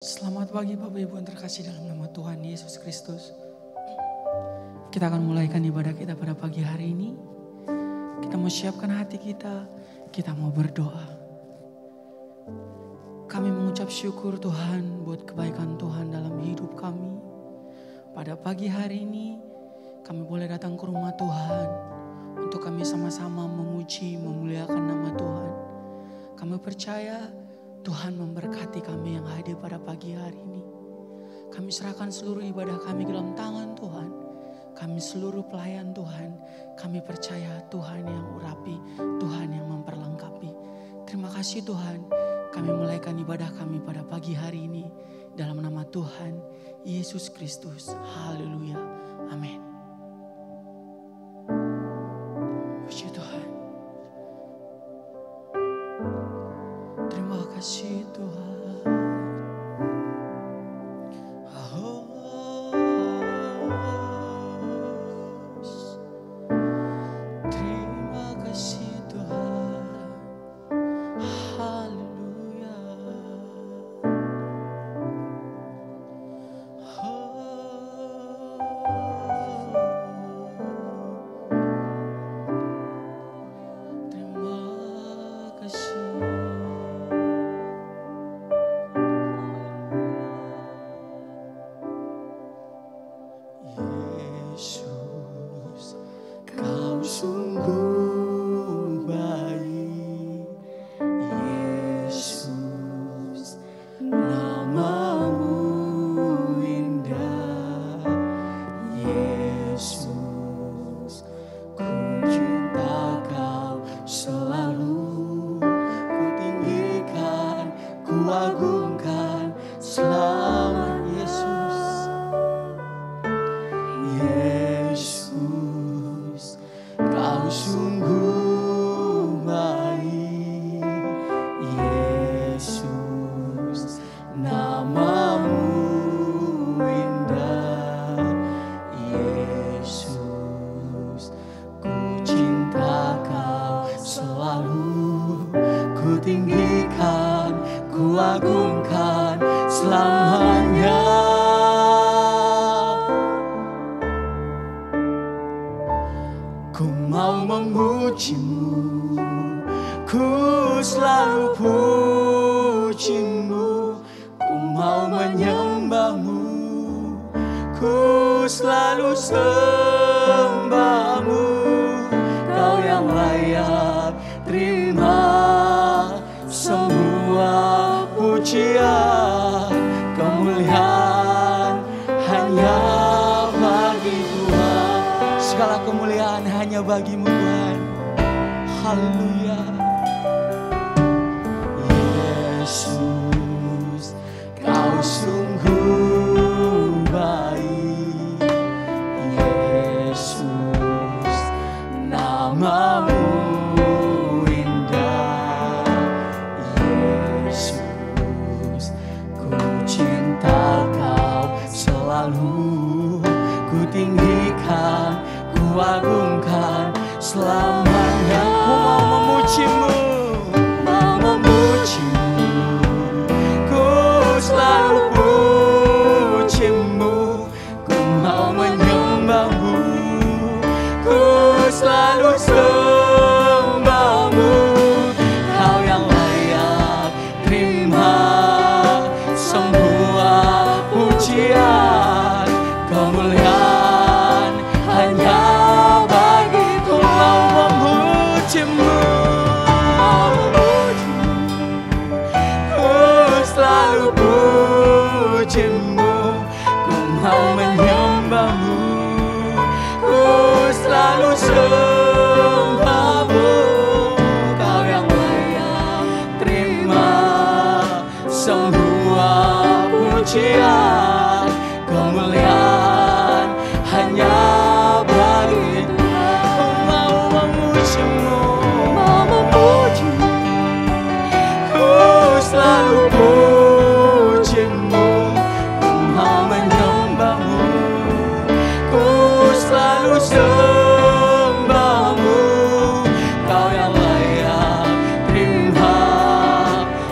Selamat pagi Bapak Ibu yang terkasih dalam nama Tuhan Yesus Kristus. Kita akan mulaikan ibadah kita pada pagi hari ini. Kita mau siapkan hati kita mau berdoa. Kami mengucap syukur Tuhan buat kebaikan Tuhan dalam hidup kami. Pada pagi hari ini kami boleh datang ke rumah Tuhan untuk kami sama-sama memuji, memuliakan nama Tuhan. Kami percaya Tuhan memberkati kami yang hadir pada pagi hari ini. Kami serahkan seluruh ibadah kami ke dalam tangan Tuhan. Kami seluruh pelayan Tuhan. Kami percaya Tuhan yang urapi, Tuhan yang memperlengkapi. Terima kasih Tuhan. Kami mulaikan ibadah kami pada pagi hari ini dalam nama Tuhan Yesus Kristus. Haleluya. Amin. Puji Tuhan. Terima kasih Tuhan. Terima kasih Tuhan. Haleluya. Terima kasih. Yesus, Kau sungguh baik. Yesus, namamu indah. Yesus, ku cinta Kau selalu. Ku tinggikan, ku agungkan selamat Yesus. Yesus, Kau sungguh baik. Yesus, namamu indah. Yesus, ku cinta Kau selalu. Ku tinggikan, ku agungkan selamanya. Ku mau memujimu, ku selalu pujimu. Ku mau menyembahmu, ku selalu sembahmu. Kau yang layak terima semua pujian. Kemuliaan hanya bagi Tuhan. Segala kemuliaan hanya bagimu Tuhan. Haleluya. Yesus, Kau sungguh baik. Yesus, namamu indah. Yesus, ku cinta Kau selalu. Ku tinggikan, ku agungkan selamanya. Ku mau memujimu, mau memujimu. Ku selalu pujimu. Ku mau menyembahmu, ku selalu sembahmu. Kau yang layak terima semua pujian. Kemuliaan hanya bagi Ku mau memujimu. Ku selalu pujimu. Ku mau menyembahmu, ku selalu sembahmu. Kau yang layak terima semua pujian. Kemuliaan hanya bagi Tuhan. Ku mau memujimu, mau memujimu. Ku selalu pujimu. Ku mau menyembahmu, ku selalu sembahmu. Kau yang layak terima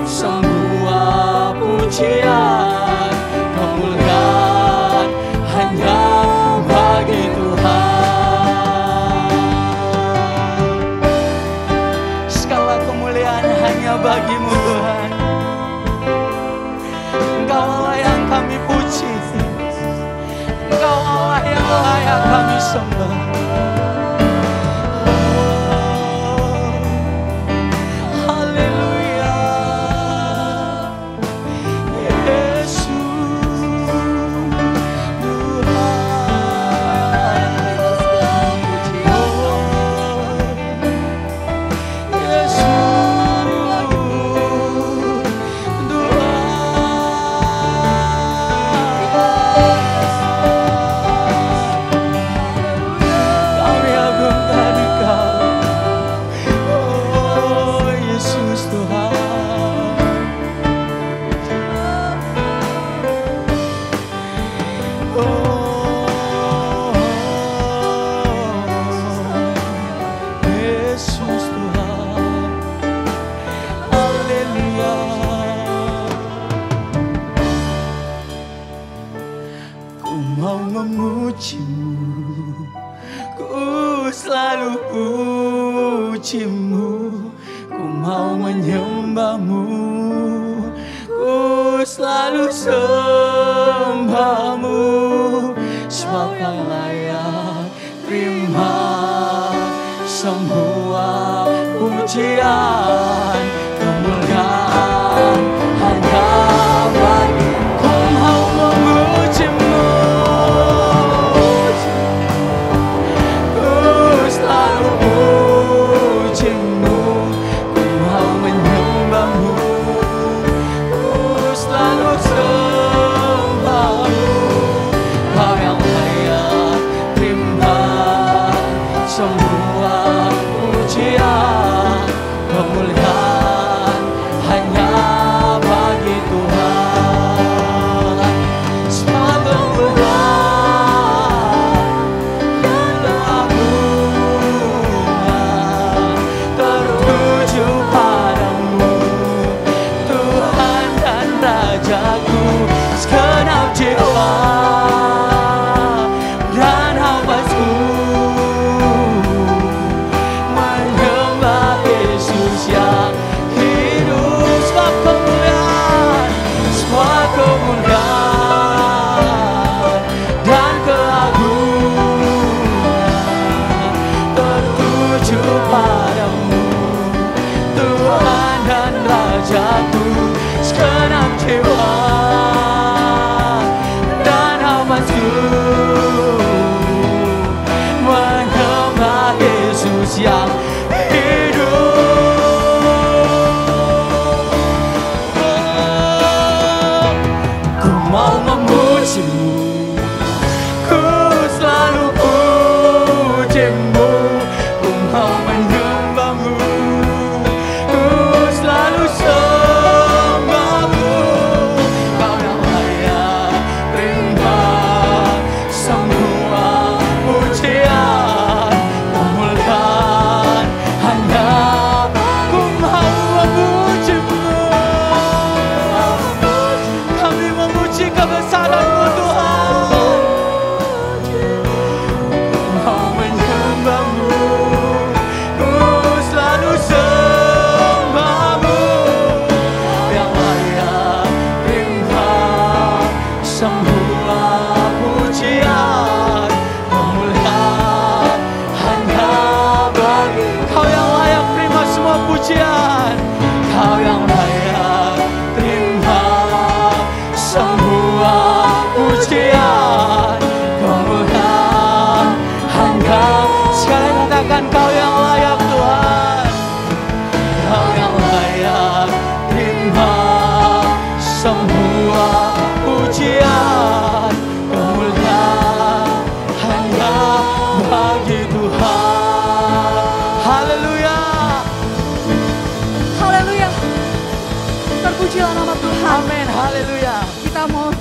semua pujian. kami puji. Engkau Allah yang layak kami sembah. Haleluya. Yesus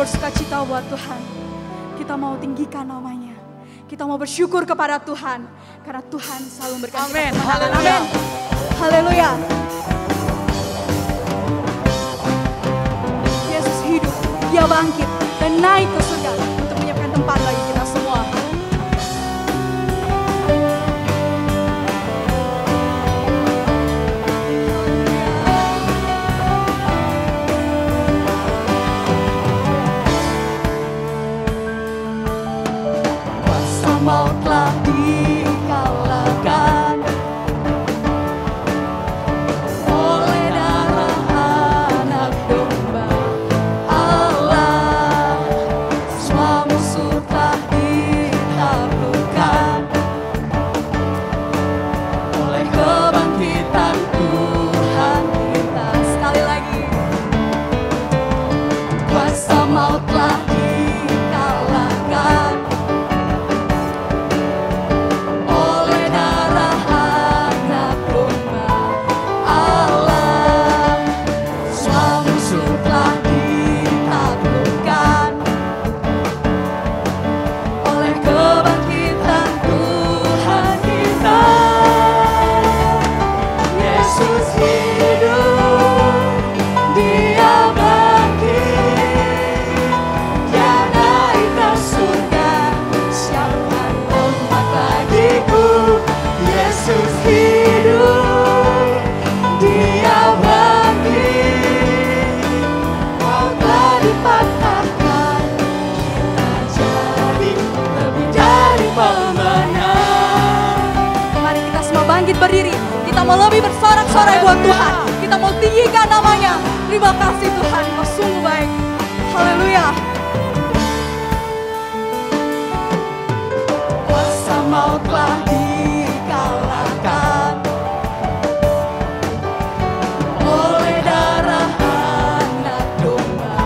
bersukacita buat Tuhan. Kita mau tinggikan namanya. Kita mau bersyukur kepada Tuhan. Karena Tuhan selalu berkati. Amin. Haleluya. Haleluya. Yesus hidup. Dia bangkit dan naik ke surga untuk menyiapkan tempat bagi kita semua. berdiri. Kita mau lebih bersorak-sorai buat Tuhan. Kita mau tinggikan namanya. Terima kasih Tuhan, Kau sungguh baik. Haleluya. Kuasa maut telah dikalahkan oleh darah Anak Domba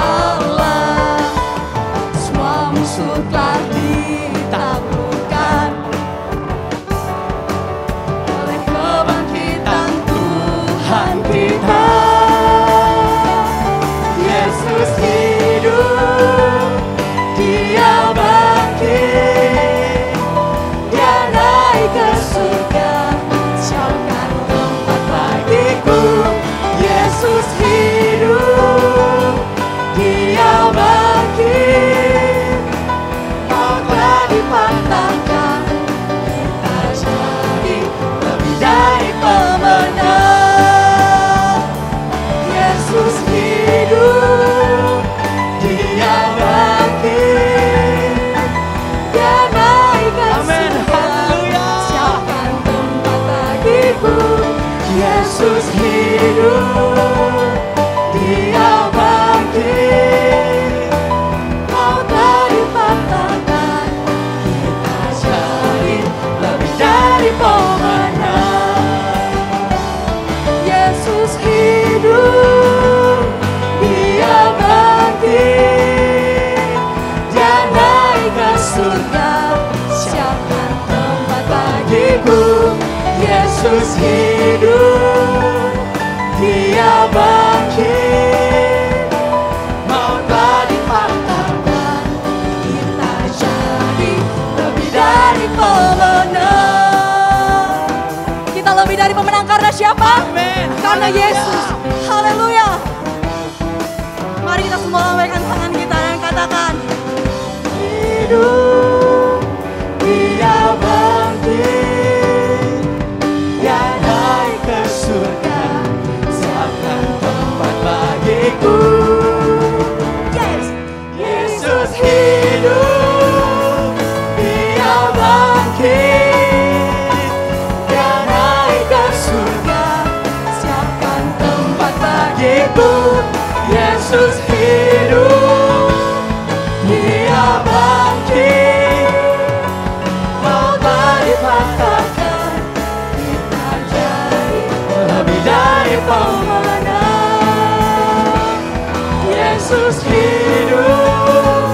Allah. Semua musuh telah ditaklukkan oleh kebangkitan Tuhan kita. Yesus hidup, Dia bangkit, Dia naik ke surga, siapkan tempat bagiku. Yesus hidup, Dia bangkit, maut telah dipatahkan, kita jadi lebih dari pemenang. Yesus hidup, Dia bangkit, Dia naik ke surga, siapkan tempat bagiku. Yesus hidup, Dia bangkit, maut telah dipatahkan, kita jadi lebih dari pemenang. Yesus hidup, Dia bangkit, Dia naik ke surga, siapkan tempat bagiku. Yesus hidup, Dia bangkit, maut telah dipatahkan, kita jadi lebih dari pemenang. Kita lebih dari pemenang karena siapa? Amin. Karena Yesus. Haleluya. Mari kita semua lambaikan tangan kita dan katakan, hidup, Dia bangkit, Dia naik ke surga, siapkan tempat bagiku. Yes. Yesus hidup, Dia bangkit, Dia naik ke surga, siapkan tempat bagiku. Yesus hidup, Dia bangkit, maut telah dipatahkan, kita jadi lebih dari pemenang. Yesus hidup,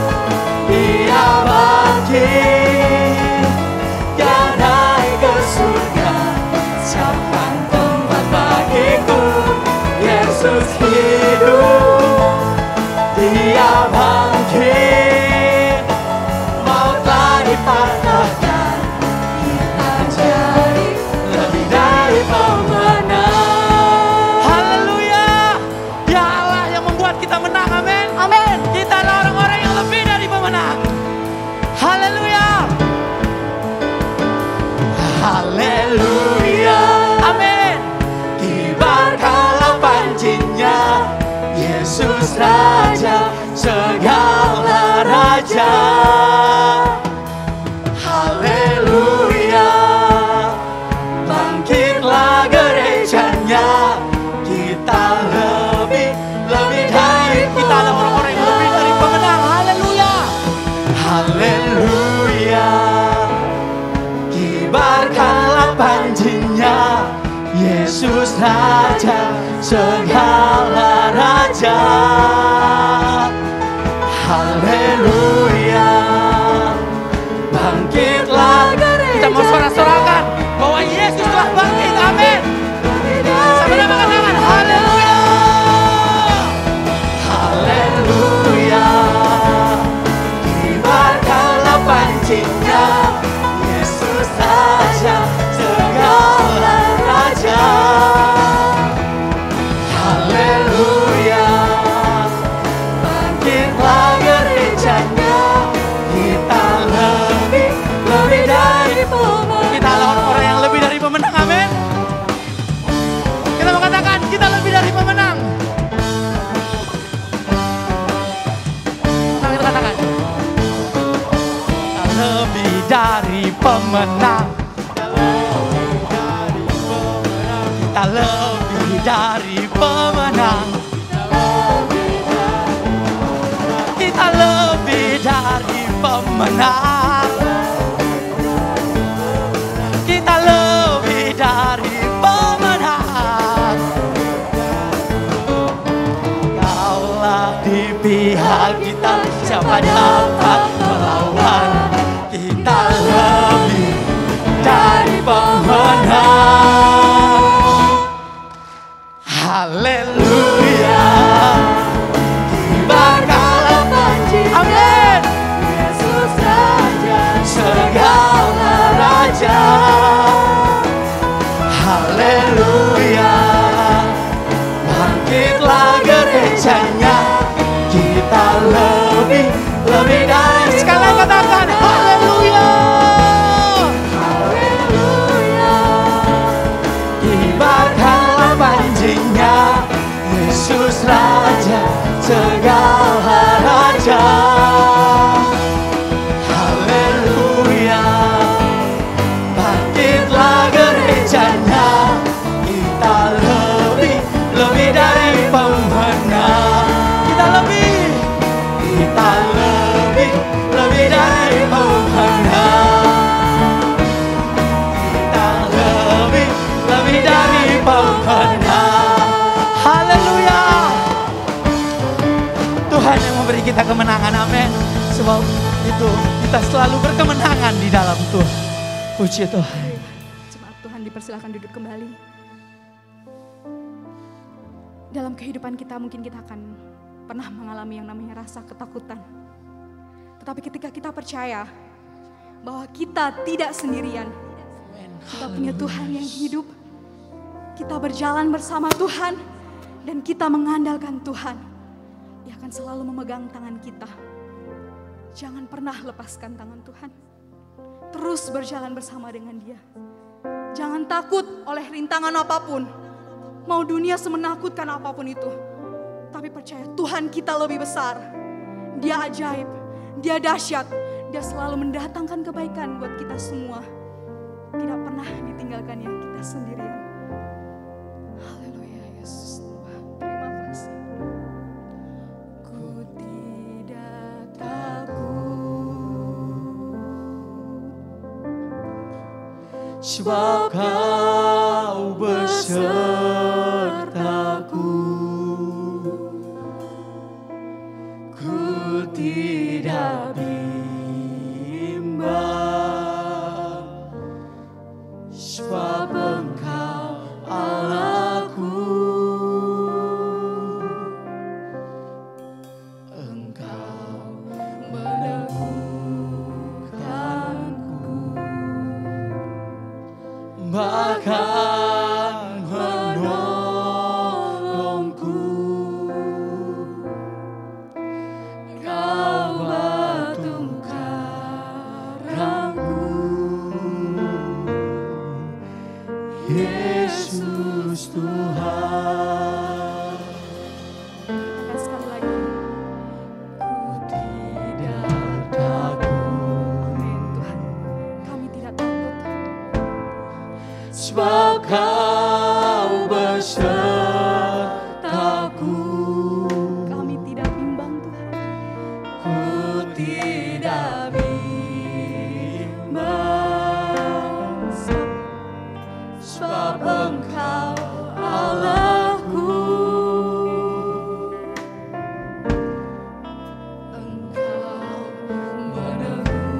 Dia bangkit, Dia naik ke surga, siapkan tempat bagiku. Yesus hidup, Dia bangkit, maut telah dipatahkan, kita jadi lebih dari pemenang. Haleluya. Dia Allah yang membuat kita menang. Amin. Amin. Kita adalah orang-orang yang lebih dari pemenang. Haleluya. Haleluya. Amin. Kibarkanlah pancinya, Yesus Raja segala raja. Haleluya. Bangkitlah gerejanya, kita lebih dari, kita adalah orang-orang yang lebih dari pemenang. Haleluya. Haleluya. Kibarkanlah pancinya, Yesus Raja segala raja. Haleluya. Bangkitlah gereja. Kita mau sorak-sorakan bahwa Yesus telah bangkit. Amin. Sama-sama angkat tangan. Haleluya. Haleluya. Kibarkanlah pancinya, Yesus Raja segala raja. Haleluya. Bangkitlah gerejanya, kita lebih dari pemenang. Kita adalah orang-orang yang lebih dari pemenang. Amin. Kita mau katakan kita lebih dari pemenang. Mari kita katakan kita lebih dari pemenang. pemenang. Kita lebih dari pemenang. Kaulah di pihak kita, siapa dapat melawan? Kita lebih dari pemenang. Haleluya. Kibarkanlah panji. Amin. Yesus Raja segala raja. Haleluya. Bangkitlah gerejanya. Kita lebih dari. Sekali katakan haleluya. Haleluya. Kibarkanlah panjinya. Yesus Raja segala raja. Haleluya. Bangkitlah gerejanya. Kita lebih dari pemenang. Kita lebih dari pemenang. Kita lebih dari pemenang. Haleluya. Tuhan yang memberi kita kemenangan, amin. Sebab itu kita selalu berkemenangan di dalam Tuhan. Puji Tuhan. Jemaat Tuhan dipersilakan duduk kembali. Dalam kehidupan kita mungkin kita akan pernah mengalami yang namanya rasa ketakutan. Tetapi ketika kita percaya bahwa kita tidak sendirian, kita punya Tuhan yang hidup, kita berjalan bersama Tuhan, dan kita mengandalkan Tuhan, Dia akan selalu memegang tangan kita. Jangan pernah lepaskan tangan Tuhan. Terus berjalan bersama dengan Dia. Jangan takut oleh rintangan apapun. Mau dunia semenakutkan apapun itu. Tapi percaya Tuhan kita lebih besar. Dia ajaib, Dia dahsyat. Dia selalu mendatangkan kebaikan buat kita semua. Tidak pernah ditinggalkannya kita sendirian. Haleluya Yesus Tuhan. Terima kasih. Ku tidak takut. Sebab Kau besertaku. Ku tidak bimbang. Sebab Engkau Allahku. Engkau meneguhkanku. Bahkan menolongku. Kau batu karangku. Yesus Tuhan. Katakan sekali lagi. Ku tidak takut. Amin Tuhan. Kami tidak takut. Sebab Kau besertaku. Kami tidak bimbang Tuhan. Ku tidak bimbang. Sebab Engkau Allahku. Engkau meneguhkanku.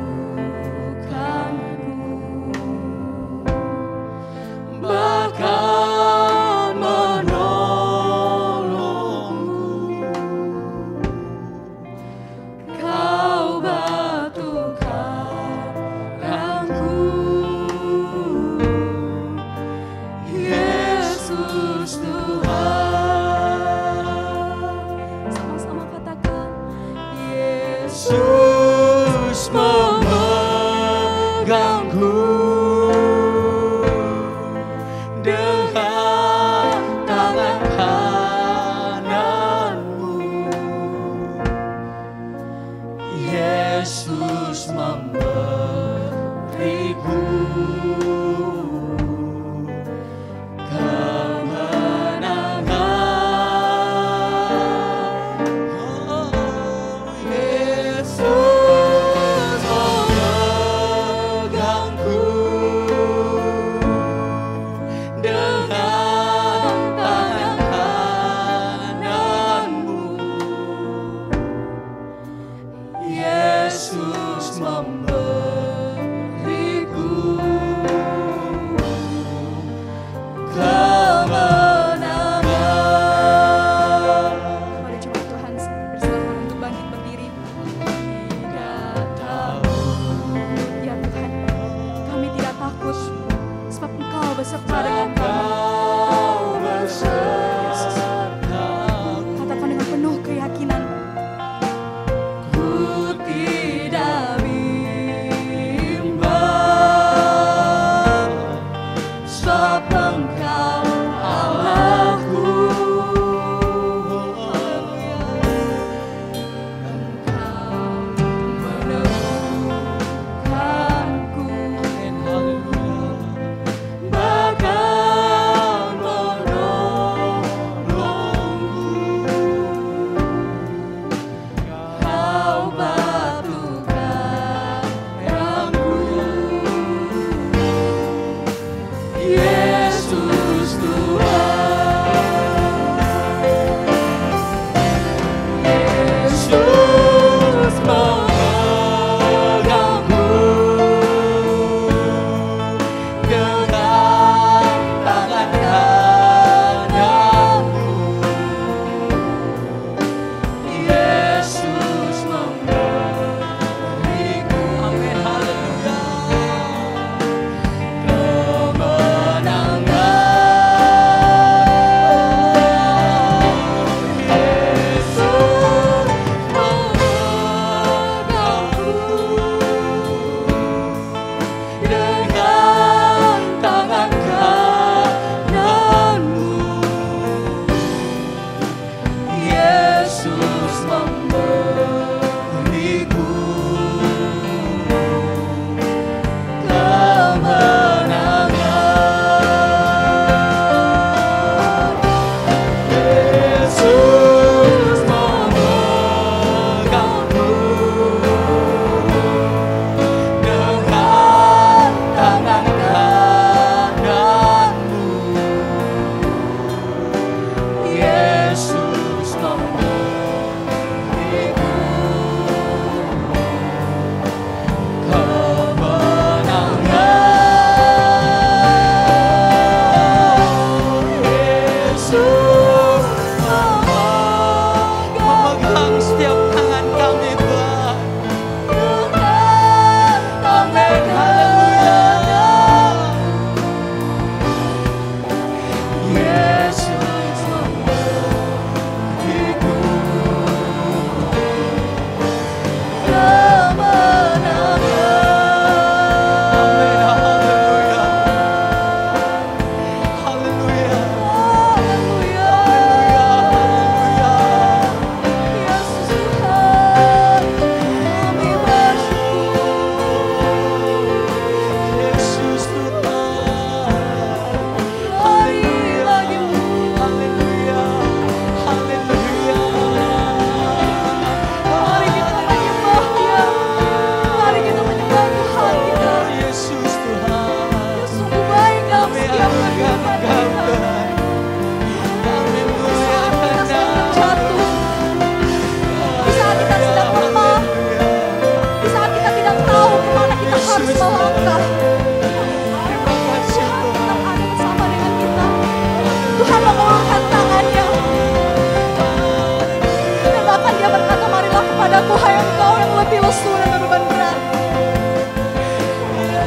Bahkan menolongku. Kau batu karangku. Yesus Tuhan. Sama-sama katakan. Yesus memegangku. Dengan tangan kananmu. Yesus memberiku kemenangan. Oh, Yesus Yesus memberiku kemenangan. Mari coba Tuhan bersilakan untuk bangkit berdiri. Tidak tahu, ya Tuhan, kami tidak takut sebab Engkau beserta dengan kami. Katakan dengan penuh keyakinan. Ku tidak bimbang, sebab Engkau Allahku. Engkau meneguhkanku, bahkan menolongku. Kau batu karangku, Yesus Tuhan. Yesus memegangku dengan tangan kananmu. Yesus memberiku, amin, haleluya, kemenangan. Yesus memegangku dengan tangan kananmu. Yesus memberiku kemenangan. Yesus memegangku dengan tangan kananmu. Yesus memberiku kemenangan. Yesus memegang setiap tangan kami, Tuhan. Amin, haleluya. Yesus memberiku kemenangan. Amin, haleluya. Haleluya. Haleluya. Haleluya. Yesus Tuhan, kami bersyukur. Yesus Tuhan, hari bagimu. Haleluya. Haleluya. Mari kita menyembah Dia. Mari kita menyembah Tuhan kita. Yesus Tuhan, Dia sungguh baik dalam setiap kehidupan kita. Haleluya. Kita sedang jatuh, di saat kita sedang lemah, di saat kita tidak tahu kemana kita harus melangkah, Tuhan tetap ada bersama dengan kita. Tuhan mengulurkan tangannya, dan bahkan Dia berkata, marilah kepadaku hai engkau yang lebih lesu dan berbeban berat.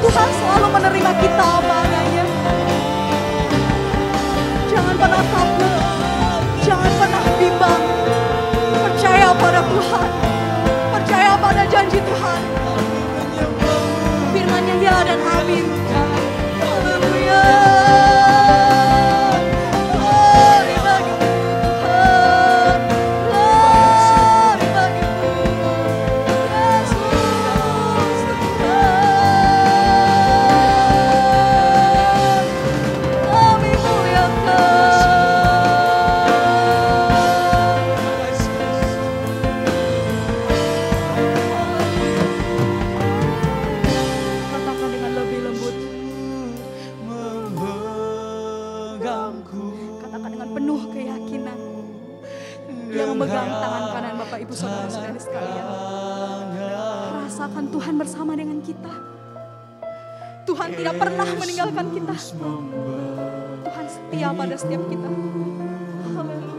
Tuhan selalu menerima kita apa adanya. Jangan pernah takut, jangan pernah bimbang. Percaya pada Tuhan, percaya pada janji Tuhan. Firman-Nya ya dan amin. Haleluya. Glory bagimu Tuhan, glory bagimu Yesus Tuhan. Kami muliakan. seakan-akan Tuhan bersama dengan kita. Tuhan tidak pernah meninggalkan kita. Tuhan setia pada setiap kita. Haleluya.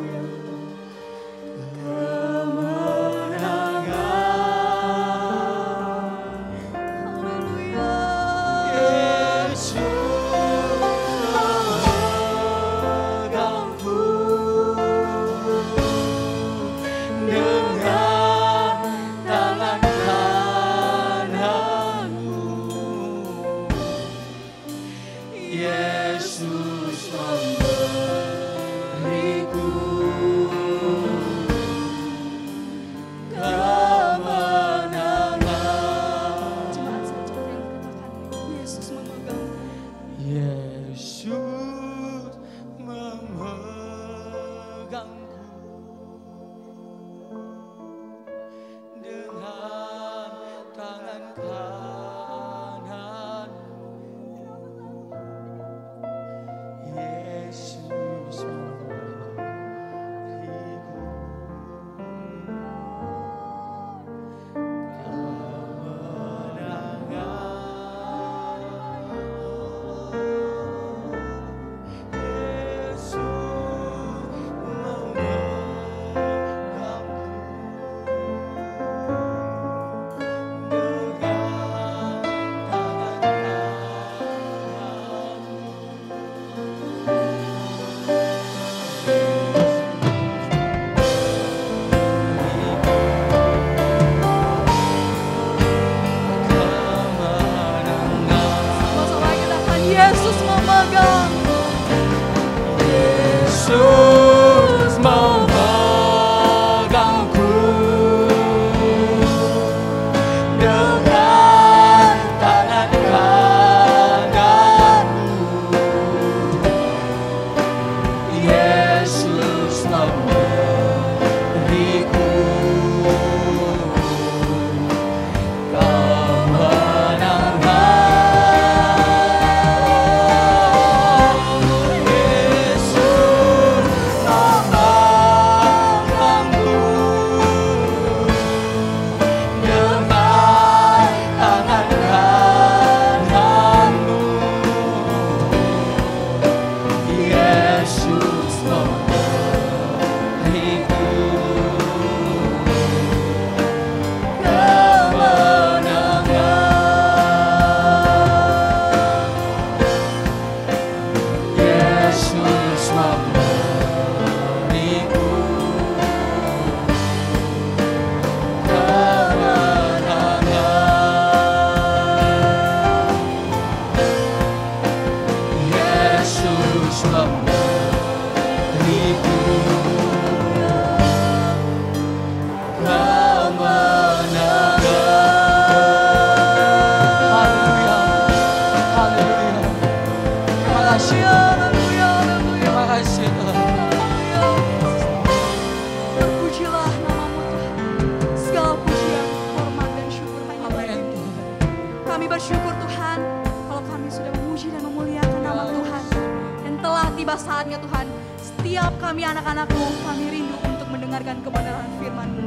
Saatnya Tuhan, setiap kami anak-anak-Mu, kami rindu untuk mendengarkan kebenaran firman-Mu.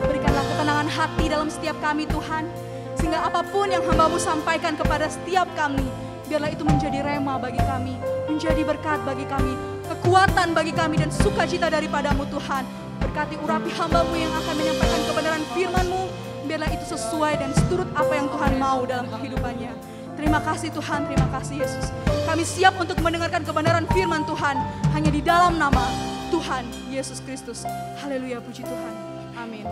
Berikanlah ketenangan hati dalam setiap kami Tuhan, sehingga apapun yang hamba-Mu sampaikan kepada setiap kami, biarlah itu menjadi rema bagi kami, menjadi berkat bagi kami, kekuatan bagi kami dan sukacita daripada-Mu Tuhan. Berkati urapi hamba-Mu yang akan menyampaikan kebenaran firman-Mu, biarlah itu sesuai dan seturut apa yang Tuhan mau dalam kehidupannya. Terima kasih Tuhan, terima kasih Yesus. Kami siap untuk mendengarkan kebenaran firman Tuhan hanya di dalam nama Tuhan Yesus Kristus. Haleluya, puji Tuhan. Amin.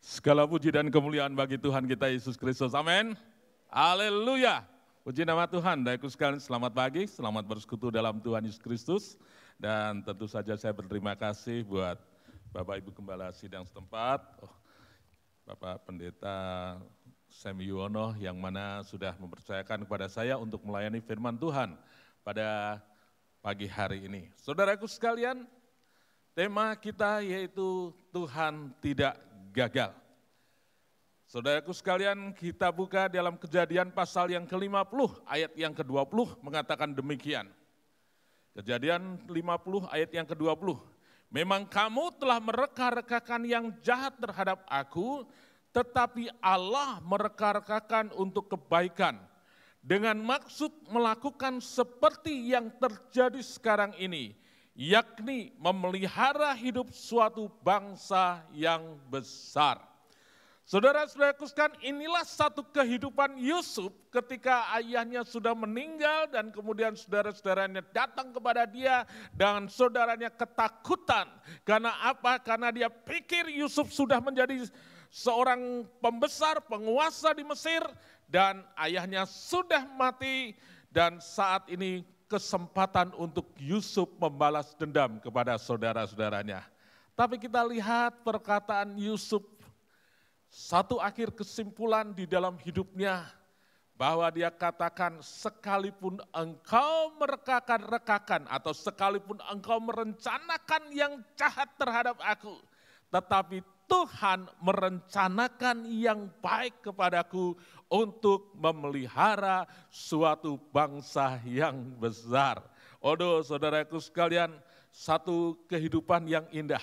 Segala puji dan kemuliaan bagi Tuhan kita Yesus Kristus. Amin. Haleluya. Puji nama Tuhan. Baikku sekalian, selamat pagi, selamat bersekutu dalam Tuhan Yesus Kristus. Dan tentu saja saya berterima kasih buat Bapak Ibu Gembala Sidang setempat, Bapak Pendeta Sam Yuwono yang mana sudah mempercayakan kepada saya untuk melayani firman Tuhan pada pagi hari ini. Saudaraku sekalian, tema kita yaitu Tuhan tidak gagal. Saudaraku sekalian, kita buka dalam Kejadian pasal yang ke-50 ayat yang ke-20 mengatakan demikian. Kejadian 50 ayat yang ke-20. Memang kamu telah mereka-rekakan yang jahat terhadap aku, tetapi Allah mereka-rekakan untuk kebaikan, dengan maksud melakukan seperti yang terjadi sekarang ini, yakni memelihara hidup suatu bangsa yang besar. Saudara-saudaraku sekalian, inilah satu kehidupan Yusuf ketika ayahnya sudah meninggal dan kemudian saudara-saudaranya datang kepada dia dan saudaranya ketakutan. Karena apa? Karena dia pikir Yusuf sudah menjadi seorang pembesar, penguasa di Mesir dan ayahnya sudah mati dan saat ini kesempatan untuk Yusuf membalas dendam kepada saudara-saudaranya. Tapi kita lihat perkataan Yusuf, satu akhir kesimpulan di dalam hidupnya bahwa dia katakan sekalipun engkau merekakan-rekakan atau sekalipun engkau merencanakan yang jahat terhadap aku, tetapi Tuhan merencanakan yang baik kepadaku untuk memelihara suatu bangsa yang besar. Odo saudaraku sekalian, satu kehidupan yang indah.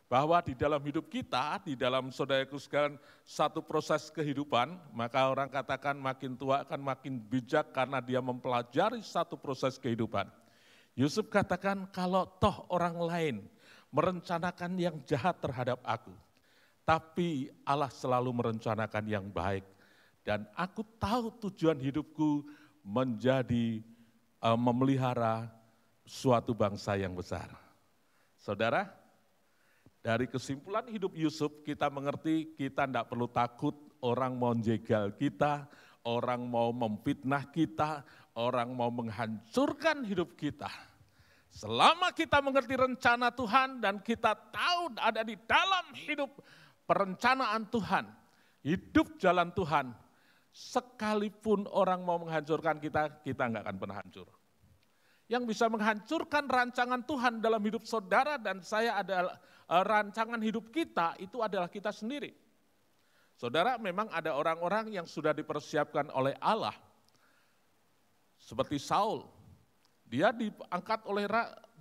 Bahwa di dalam hidup kita, di dalam saudaraku sekalian, satu proses kehidupan, maka orang katakan makin tua akan makin bijak karena dia mempelajari satu proses kehidupan. Yusuf katakan kalau toh orang lain merencanakan yang jahat terhadap aku, tapi Allah selalu merencanakan yang baik. Dan aku tahu tujuan hidupku menjadi memelihara suatu bangsa yang besar. Saudara, dari kesimpulan hidup Yusuf kita mengerti kita tidak perlu takut orang mau jegal kita, orang mau memfitnah kita, orang mau menghancurkan hidup kita. Selama kita mengerti rencana Tuhan dan kita tahu ada di dalam hidup perencanaan Tuhan, hidup jalan Tuhan, sekalipun orang mau menghancurkan kita, kita enggak akan pernah hancur. Yang bisa menghancurkan rancangan Tuhan dalam hidup saudara dan saya adalah rancangan hidup kita, itu adalah kita sendiri. Saudara, memang ada orang-orang yang sudah dipersiapkan oleh Allah, seperti Saul. Dia diangkat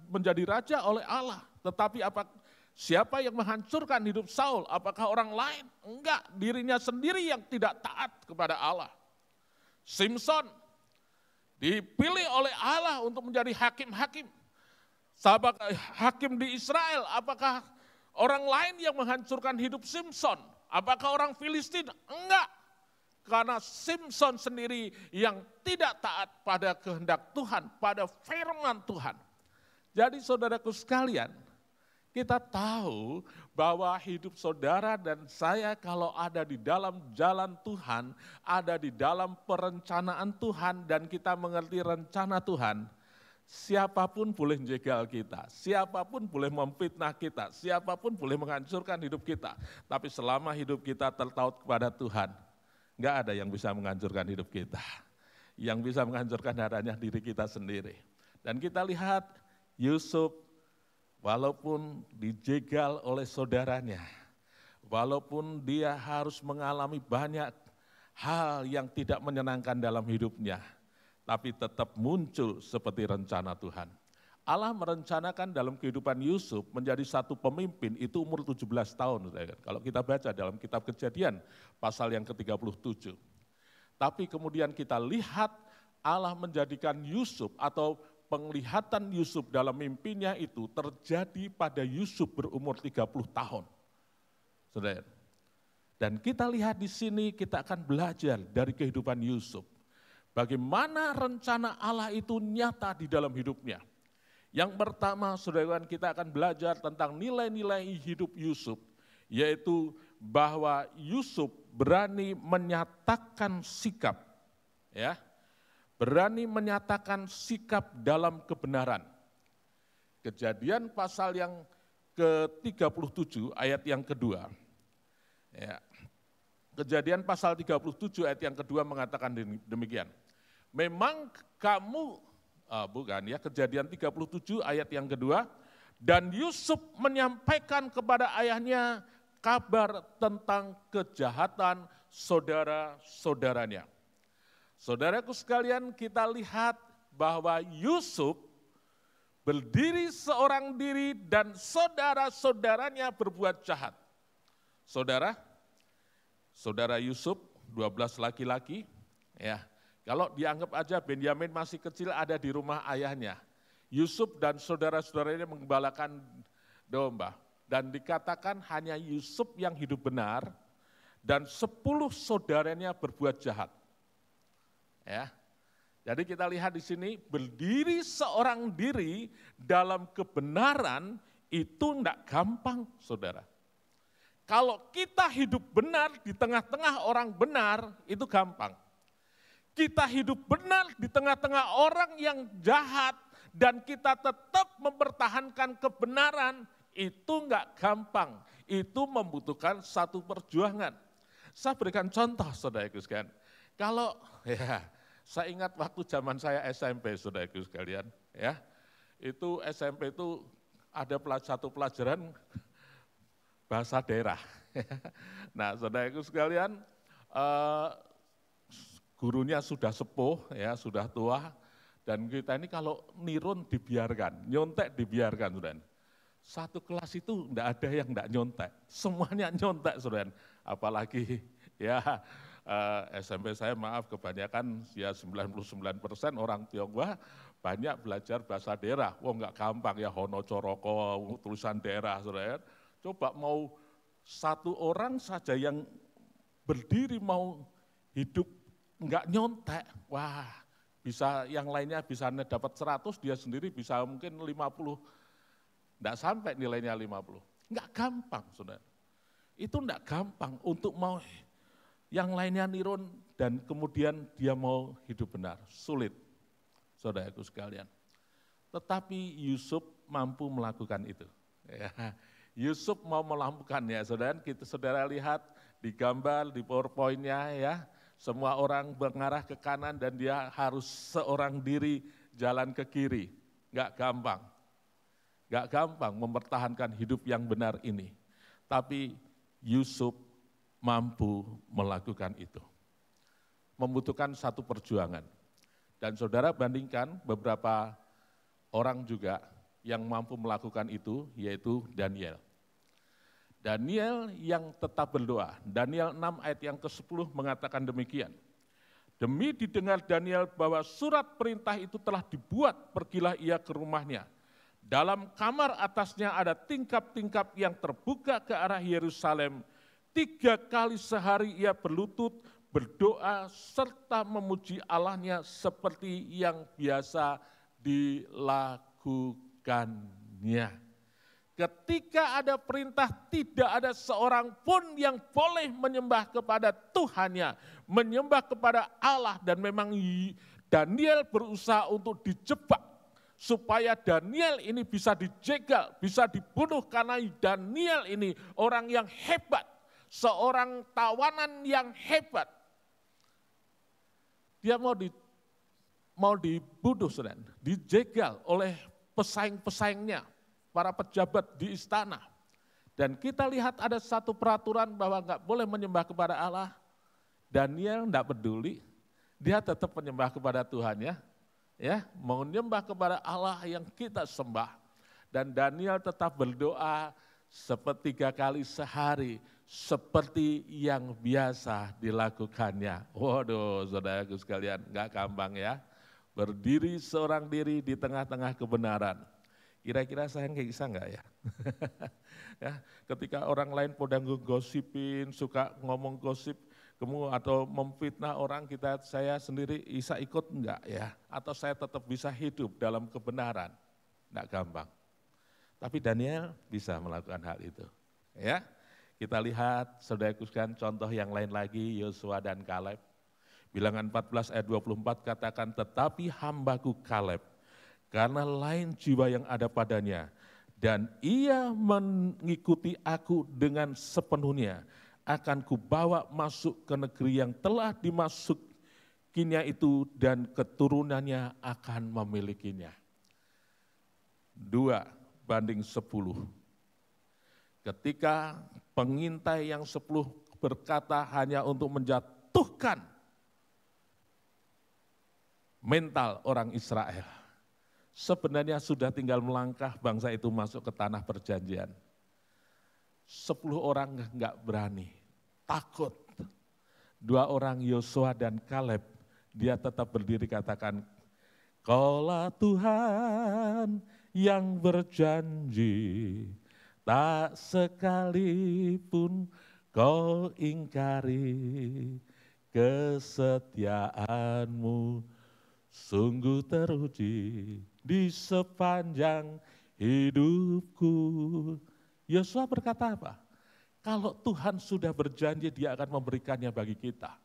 menjadi raja oleh Allah, tetapi siapa yang menghancurkan hidup Saul? Apakah orang lain? Enggak, dirinya sendiri yang tidak taat kepada Allah. Simson dipilih oleh Allah untuk menjadi hakim-hakim. Sahabat hakim di Israel, apakah orang lain yang menghancurkan hidup Simson? Apakah orang Filistin? Enggak. Karena Simson sendiri yang tidak taat pada kehendak Tuhan, pada firman Tuhan. Jadi saudaraku sekalian, kita tahu bahwa hidup saudara dan saya kalau ada di dalam jalan Tuhan, ada di dalam perencanaan Tuhan dan kita mengerti rencana Tuhan, siapapun boleh jegal kita, siapapun boleh memfitnah kita, siapapun boleh menghancurkan hidup kita. Tapi selama hidup kita tertaut kepada Tuhan, enggak ada yang bisa menghancurkan hidup kita. Yang bisa menghancurkan hanya diri kita sendiri. Dan kita lihat Yusuf, walaupun dijegal oleh saudaranya, walaupun dia harus mengalami banyak hal yang tidak menyenangkan dalam hidupnya, tapi tetap muncul seperti rencana Tuhan. Allah merencanakan dalam kehidupan Yusuf menjadi satu pemimpin itu umur 17 tahun. Kalau kita baca dalam kitab Kejadian pasal yang ke-37. Tapi kemudian kita lihat Allah menjadikan Yusuf atau penglihatan Yusuf dalam mimpinya itu terjadi pada Yusuf berumur 30 tahun. Saudara. Dan kita lihat di sini kita akan belajar dari kehidupan Yusuf. Bagaimana rencana Allah itu nyata di dalam hidupnya. Yang pertama, saudara, kita akan belajar tentang nilai-nilai hidup Yusuf, yaitu bahwa Yusuf berani menyatakan sikap, ya, berani menyatakan sikap dalam kebenaran. Kejadian pasal yang ke-37 ayat yang kedua. Ya. Kejadian pasal 37 ayat yang kedua mengatakan demikian. Memang kamu, Kejadian 37 ayat yang kedua, dan Yusuf menyampaikan kepada ayahnya kabar tentang kejahatan saudara-saudaranya. Saudaraku sekalian, kita lihat bahwa Yusuf berdiri seorang diri dan saudara-saudaranya berbuat jahat. Saudara Yusuf, 12 laki-laki, ya. Kalau dianggap aja Benyamin masih kecil ada di rumah ayahnya. Yusuf dan saudara-saudaranya menggembalakan domba. Dan dikatakan hanya Yusuf yang hidup benar dan 10 saudaranya berbuat jahat. Ya. Jadi kita lihat di sini berdiri seorang diri dalam kebenaran itu tidak gampang, saudara. Kalau kita hidup benar di tengah-tengah orang benar itu gampang. Kita hidup benar di tengah-tengah orang yang jahat dan kita tetap mempertahankan kebenaran itu enggak gampang. Itu membutuhkan satu perjuangan. Saya berikan contoh, saudaraku sekalian. Kalau saya ingat waktu zaman saya SMP, saudaraku sekalian, ya. Itu SMP itu ada satu pelajaran bahasa daerah. Nah, saudaraku sekalian, gurunya sudah sepuh, ya, sudah tua, dan kita ini kalau nirun dibiarkan, nyontek dibiarkan, saudara. Satu kelas itu enggak ada yang enggak nyontek, semuanya nyontek, saudara. Apalagi ya SMP saya maaf kebanyakan ya 99% orang Tionghoa banyak belajar bahasa daerah. Wah enggak gampang ya, Hono Coroko, tulisan daerah, saudara. Coba mau satu orang saja yang berdiri mau hidup enggak nyontek, wah bisa yang lainnya bisa dapat 100, dia sendiri bisa mungkin 50, enggak sampai nilainya 50. Enggak gampang, saudara. Itu enggak gampang untuk mau yang lainnya nirun dan kemudian dia mau hidup benar, sulit, saudaraku sekalian. Tetapi Yusuf mampu melakukan itu. Ya. Yusuf mau melakukannya, saudara. Kita saudara lihat di gambar, di PowerPoint-nya ya. Semua orang mengarah ke kanan dan dia harus seorang diri jalan ke kiri. Enggak gampang. Enggak gampang mempertahankan hidup yang benar ini. Tapi Yusuf mampu melakukan itu. Membutuhkan satu perjuangan. Dan saudara bandingkan beberapa orang juga yang mampu melakukan itu, yaitu Daniel. Daniel yang tetap berdoa. Daniel 6 ayat yang ke-10 mengatakan demikian. Demi didengar Daniel bahwa surat perintah itu telah dibuat, pergilah ia ke rumahnya. Dalam kamar atasnya ada tingkap-tingkap yang terbuka ke arah Yerusalem. 3 kali sehari ia berlutut, berdoa, serta memuji Allahnya seperti yang biasa dilakukannya. Ketika ada perintah, tidak ada seorang pun yang boleh menyembah kepada Tuhannya, menyembah kepada Allah, dan memang Daniel berusaha untuk dijebak, supaya Daniel ini bisa dijegal, bisa dibunuh, karena Daniel ini orang yang hebat, seorang tawanan yang hebat. Dia mau dibunuh, saudara, dijegal oleh pesaing-pesaingnya, para pejabat di istana. Dan kita lihat ada satu peraturan bahwa enggak boleh menyembah kepada Allah. Daniel enggak peduli, dia tetap menyembah kepada Tuhannya, ya, menyembah kepada Allah yang kita sembah. Dan Daniel tetap berdoa sepertiga kali sehari, seperti yang biasa dilakukannya. Waduh, saudaraku sekalian, enggak gampang ya. Berdiri seorang diri di tengah-tengah kebenaran. Kira-kira saya bisa enggak ya? Ya, ketika orang lain pada ngegosipin, suka ngomong gosip, atau memfitnah orang, saya sendiri bisa ikut enggak ya? Atau saya tetap bisa hidup dalam kebenaran? Enggak gampang. Tapi Daniel bisa melakukan hal itu. Ya, kita lihat saudaraku sekalian contoh yang lain lagi, Yosua dan Kaleb. Bilangan 14 ayat 24 katakan, tetapi hambaku Kaleb, karena lain jiwa yang ada padanya, dan ia mengikuti aku dengan sepenuhnya, akan kubawa masuk ke negeri yang telah dimasukinya itu, dan keturunannya akan memilikinya. 2:10. Ketika pengintai yang 10 berkata hanya untuk menjatuhkan mental orang Israel. Sebenarnya sudah tinggal melangkah bangsa itu masuk ke tanah perjanjian. 10 orang enggak berani, takut. 2 orang Yosua dan Kaleb, dia tetap berdiri katakan, Kaulah Tuhan yang berjanji, tak sekalipun kau ingkari, kesetiaanmu sungguh teruji di sepanjang hidupku. Yosua berkata apa? Kalau Tuhan sudah berjanji, dia akan memberikannya bagi kita.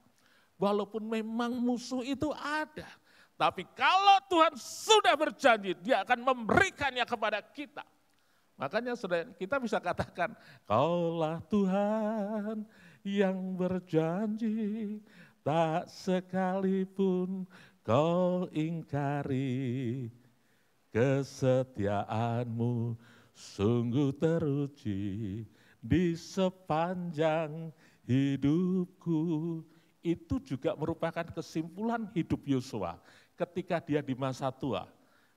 Walaupun memang musuh itu ada. Tapi kalau Tuhan sudah berjanji, dia akan memberikannya kepada kita. Makanya saudara, kita bisa katakan, Kaulah Tuhan yang berjanji, tak sekalipun kau ingkari, kesetiaanmu sungguh teruji di sepanjang hidupku. Itu juga merupakan kesimpulan hidup Yosua ketika dia di masa tua.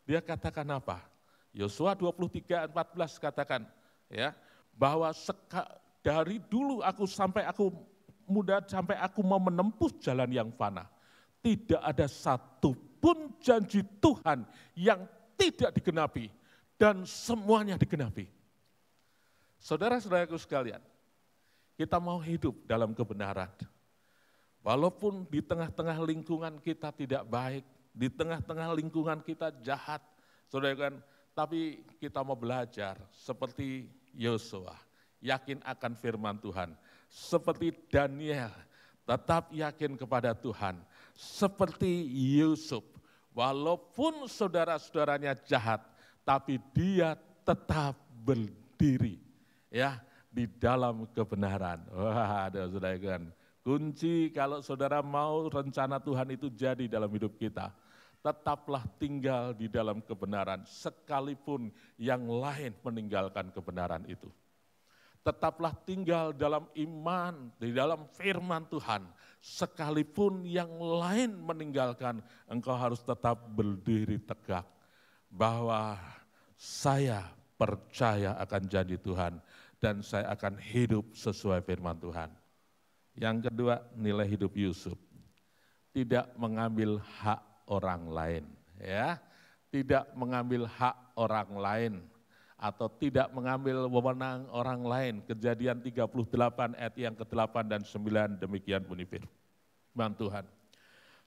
Dia katakan apa? Yosua 23:14 katakan ya, bahwa dari dulu aku sampai aku muda, sampai aku mau menempuh jalan yang fana, tidak ada satupun janji Tuhan yang tidak digenapi, dan semuanya digenapi. Saudara-saudaraku sekalian, kita mau hidup dalam kebenaran. Walaupun di tengah-tengah lingkungan kita tidak baik, di tengah-tengah lingkungan kita jahat, saudara kan, tapi kita mau belajar seperti Yosua, yakin akan firman Tuhan. Seperti Daniel, tetap yakin kepada Tuhan. Seperti Yusuf, walaupun saudara-saudaranya jahat, tapi dia tetap berdiri ya di dalam kebenaran. Wah, ada saudara kan. Kunci kalau saudara mau rencana Tuhan itu jadi dalam hidup kita, tetaplah tinggal di dalam kebenaran, sekalipun yang lain meninggalkan kebenaran itu. Tetaplah tinggal dalam iman, di dalam firman Tuhan, sekalipun yang lain meninggalkan, engkau harus tetap berdiri tegak, bahwa saya percaya akan janji Tuhan, dan saya akan hidup sesuai firman Tuhan. Yang kedua, nilai hidup Yusuf, tidak mengambil hak orang lain, ya, tidak mengambil hak orang lain, atau tidak mengambil wewenang orang lain. Kejadian 38 ayat yang ke-8 dan 9, demikian bunyi firman Tuhan.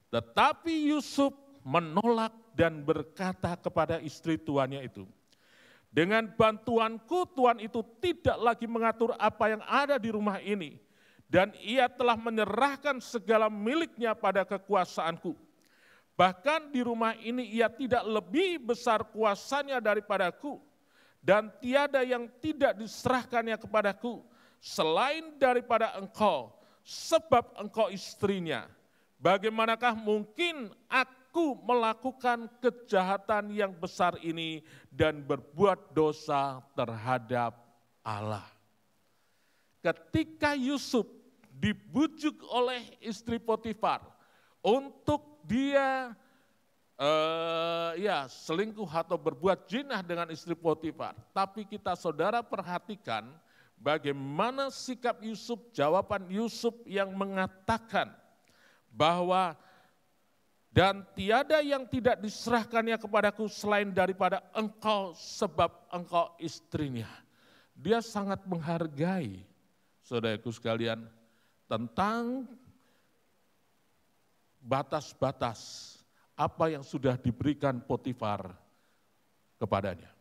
Tetapi Yusuf menolak dan berkata kepada istri tuannya itu, dengan bantuanku Tuhan itu tidak lagi mengatur apa yang ada di rumah ini, dan ia telah menyerahkan segala miliknya pada kekuasaanku. Bahkan di rumah ini ia tidak lebih besar kuasanya daripadaku, dan tiada yang tidak diserahkannya kepadaku selain daripada engkau, sebab engkau istrinya. Bagaimanakah mungkin aku melakukan kejahatan yang besar ini dan berbuat dosa terhadap Allah? Ketika Yusuf dibujuk oleh istri Potifar untuk dia selingkuh atau berbuat zina dengan istri Potifar, tapi kita saudara perhatikan bagaimana sikap Yusuf, jawaban Yusuf yang mengatakan bahwa dan tiada yang tidak diserahkannya kepadaku selain daripada engkau, sebab engkau istrinya. Dia sangat menghargai, saudaraku sekalian, tentang batas-batas apa yang sudah diberikan Potifar kepadanya.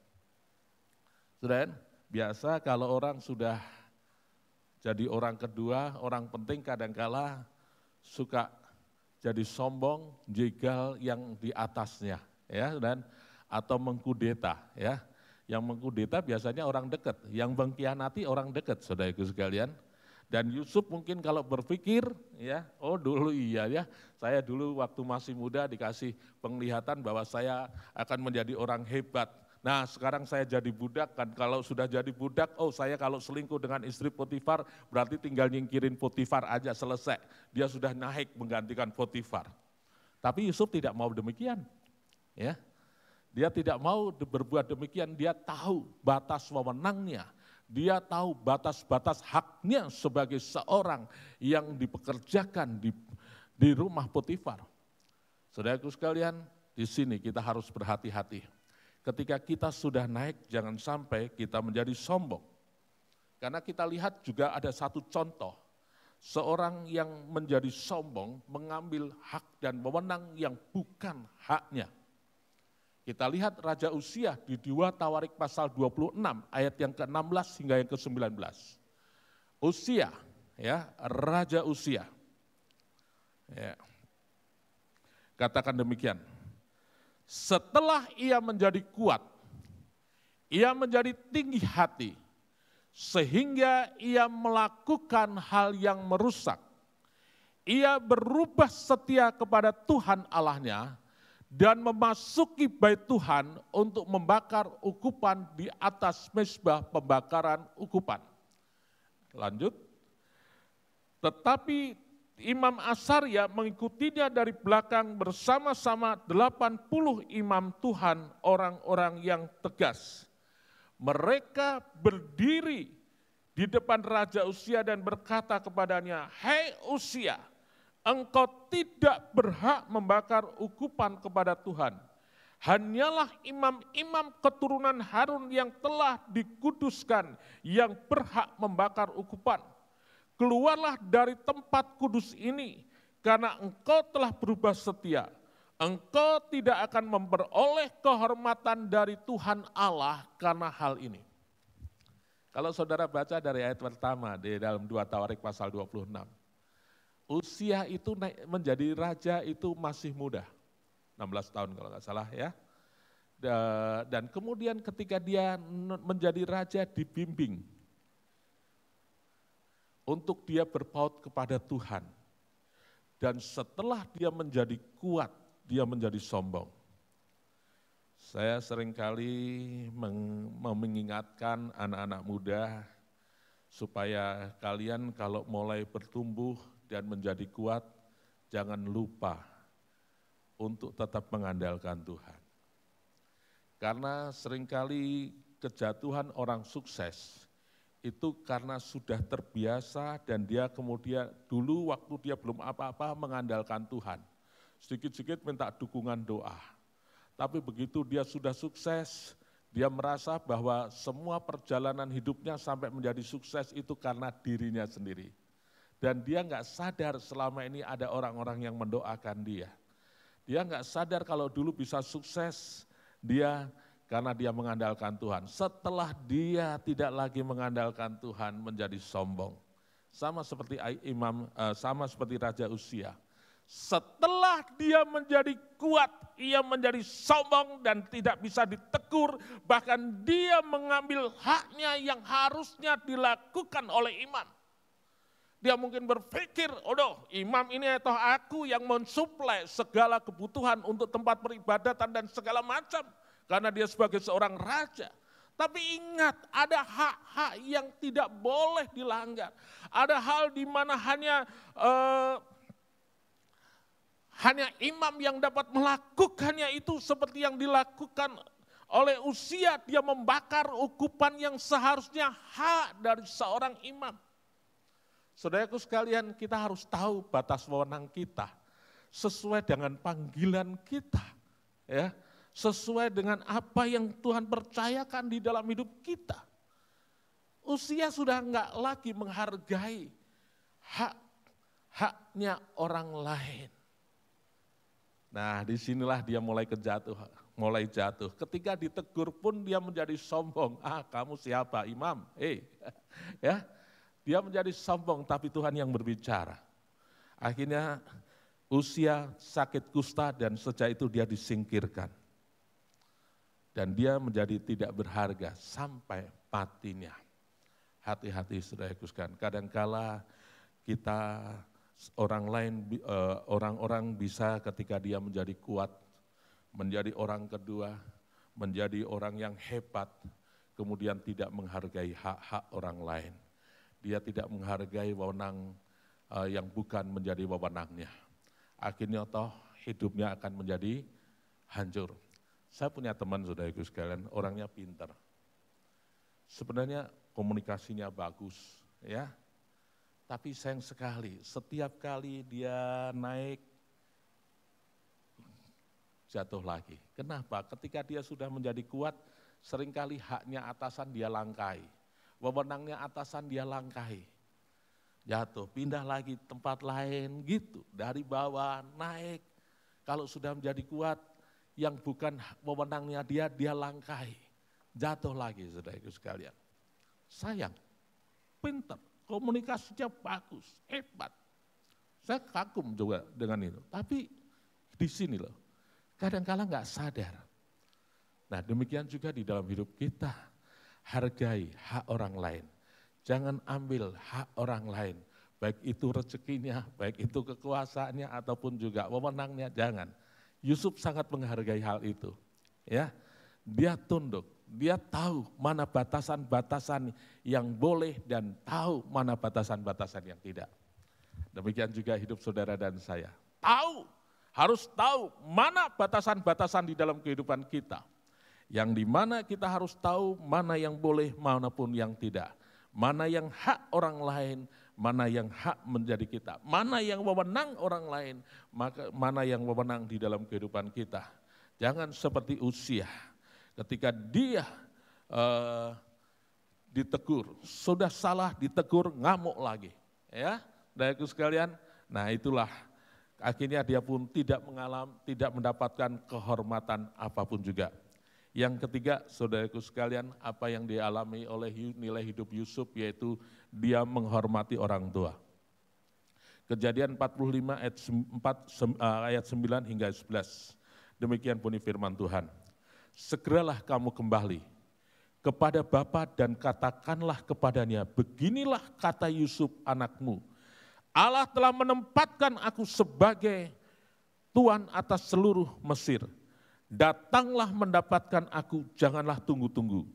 Saudara, biasa kalau orang sudah jadi orang kedua, orang penting kadangkala suka jadi sombong, jegal yang di atasnya, ya, dan atau mengkudeta, ya. Yang mengkudeta biasanya orang dekat, yang mengkhianati orang dekat, saudaraku sekalian. Dan Yusuf mungkin kalau berpikir, ya, oh dulu iya ya, saya dulu waktu masih muda dikasih penglihatan bahwa saya akan menjadi orang hebat, Nah sekarang saya jadi budak kan, kalau sudah jadi budak, oh saya kalau selingkuh dengan istri Potifar berarti tinggal nyingkirin Potifar aja selesai. Dia sudah naik menggantikan Potifar. Tapi Yusuf tidak mau demikian. Ya, dia tidak mau berbuat demikian, dia tahu batas wewenangnya. Dia tahu batas-batas haknya sebagai seorang yang dipekerjakan di rumah Potifar. Saudaraku sekalian, di sini kita harus berhati-hati. Ketika kita sudah naik, jangan sampai kita menjadi sombong. Karena kita lihat juga ada satu contoh, seorang yang menjadi sombong mengambil hak dan wewenang yang bukan haknya. Kita lihat Raja Uzia di 2 Tawarik pasal 26 ayat yang ke-16 hingga yang ke-19. Uzia, ya, Raja Uzia. Ya. Katakan demikian. Setelah ia menjadi kuat, ia menjadi tinggi hati, sehingga ia melakukan hal yang merusak. Ia berubah setia kepada Tuhan Allahnya dan memasuki bait Tuhan untuk membakar ukupan di atas mezbah pembakaran ukupan. Lanjut. Tetapi Imam Asaria mengikutinya dari belakang bersama-sama 80 imam Tuhan, orang-orang yang tegas. Mereka berdiri di depan Raja Uzia dan berkata kepadanya, "Hei Uzia, engkau tidak berhak membakar ukupan kepada Tuhan. Hanyalah imam-imam keturunan Harun yang telah dikuduskan yang berhak membakar ukupan. Keluarlah dari tempat kudus ini, karena engkau telah berubah setia. Engkau tidak akan memperoleh kehormatan dari Tuhan Allah karena hal ini." Kalau saudara baca dari ayat pertama di dalam 2 Tawarik pasal 26, Uzia itu menjadi raja itu masih muda, 16 tahun kalau nggak salah ya. Dan kemudian ketika dia menjadi raja dibimbing untuk dia berpaut kepada Tuhan. Dan setelah dia menjadi kuat, dia menjadi sombong. Saya seringkali mengingatkan anak-anak muda supaya kalian kalau mulai bertumbuh dan menjadi kuat, jangan lupa untuk tetap mengandalkan Tuhan. Karena seringkali kejatuhan orang sukses itu karena sudah terbiasa dan dia kemudian dulu waktu dia belum apa-apa mengandalkan Tuhan. Sedikit-sedikit minta dukungan doa. Tapi begitu dia sudah sukses, dia merasa bahwa semua perjalanan hidupnya sampai menjadi sukses itu karena dirinya sendiri. Dan dia nggak sadar selama ini ada orang-orang yang mendoakan dia. Dia nggak sadar kalau dulu bisa sukses, dia karena dia mengandalkan Tuhan. Setelah dia tidak lagi mengandalkan Tuhan, menjadi sombong. Sama seperti sama seperti Raja Uzia. Setelah dia menjadi kuat, ia menjadi sombong dan tidak bisa ditegur. Bahkan dia mengambil haknya yang harusnya dilakukan oleh imam. Dia mungkin berpikir, imam ini atau aku yang mensuplai segala kebutuhan untuk tempat peribadatan dan segala macam. Karena dia sebagai seorang raja. Tapi ingat, ada hak-hak yang tidak boleh dilanggar. Ada hal di mana hanya imam yang dapat melakukannya itu seperti yang dilakukan oleh Uzia. Dia membakar ukupan yang seharusnya hak dari seorang imam. Saudaraku sekalian, kita harus tahu batas wewenang kita sesuai dengan panggilan kita, ya. Sesuai dengan apa yang Tuhan percayakan di dalam hidup kita. Uzia sudah enggak lagi menghargai haknya orang lain. Nah, disinilah dia mulai jatuh. Ketika ditegur pun dia menjadi sombong. Kamu siapa, imam? Ya, dia menjadi sombong, tapi Tuhan yang berbicara. Akhirnya Uzia sakit kusta dan sejak itu dia disingkirkan. Dan dia menjadi tidak berharga sampai matinya. Hati-hati saudaraku sekalian, kadangkala kita orang-orang bisa ketika dia menjadi kuat, menjadi orang kedua, menjadi orang yang hebat, kemudian tidak menghargai hak-hak orang lain. Dia tidak menghargai wewenang yang bukan menjadi wewenangnya. Akhirnya toh hidupnya akan menjadi hancur. Saya punya teman, saudaraku sekalian, orangnya pintar. Sebenarnya komunikasinya bagus, ya. Tapi sayang sekali, setiap kali dia naik, jatuh lagi. Kenapa? Ketika dia sudah menjadi kuat, seringkali haknya atasan dia langkai. Wewenangnya atasan dia langkai. Jatuh, pindah lagi tempat lain gitu. Dari bawah naik. Kalau sudah menjadi kuat, yang bukan wewenangnya dia langkai. Jatuh lagi, saudaraku sekalian. Sayang, pintar, komunikasinya bagus, hebat. Saya kagum juga dengan itu. Tapi di sini loh, kadang-kala nggak sadar. Nah demikian juga di dalam hidup kita, hargai hak orang lain. Jangan ambil hak orang lain, baik itu rezekinya, baik itu kekuasaannya, ataupun juga wewenangnya, jangan. Yusuf sangat menghargai hal itu. Ya, dia tunduk, dia tahu mana batasan-batasan yang boleh dan tahu mana batasan-batasan yang tidak. Demikian juga hidup saudara dan saya. Tahu, harus tahu mana batasan-batasan di dalam kehidupan kita. Yang dimana kita harus tahu mana yang boleh, manapun yang tidak. Mana yang hak orang lain, mana yang hak menjadi kita. Mana yang wewenang orang lain, mana yang wewenang di dalam kehidupan kita. Jangan seperti Usia, ketika dia ditegur, sudah salah ditegur, ngamuk lagi. Ya, saudaraku sekalian, nah itulah akhirnya dia pun tidak mendapatkan kehormatan apapun juga. Yang ketiga, saudaraku sekalian, apa yang dialami oleh nilai hidup Yusuf, yaitu dia menghormati orang tua. Kejadian 45 ayat 9 hingga 11. Demikian bunyi firman Tuhan. Segeralah kamu kembali kepada bapa dan katakanlah kepadanya, beginilah kata Yusuf anakmu, Allah telah menempatkan aku sebagai tuan atas seluruh Mesir. Datanglah mendapatkan aku, janganlah tunggu-tunggu.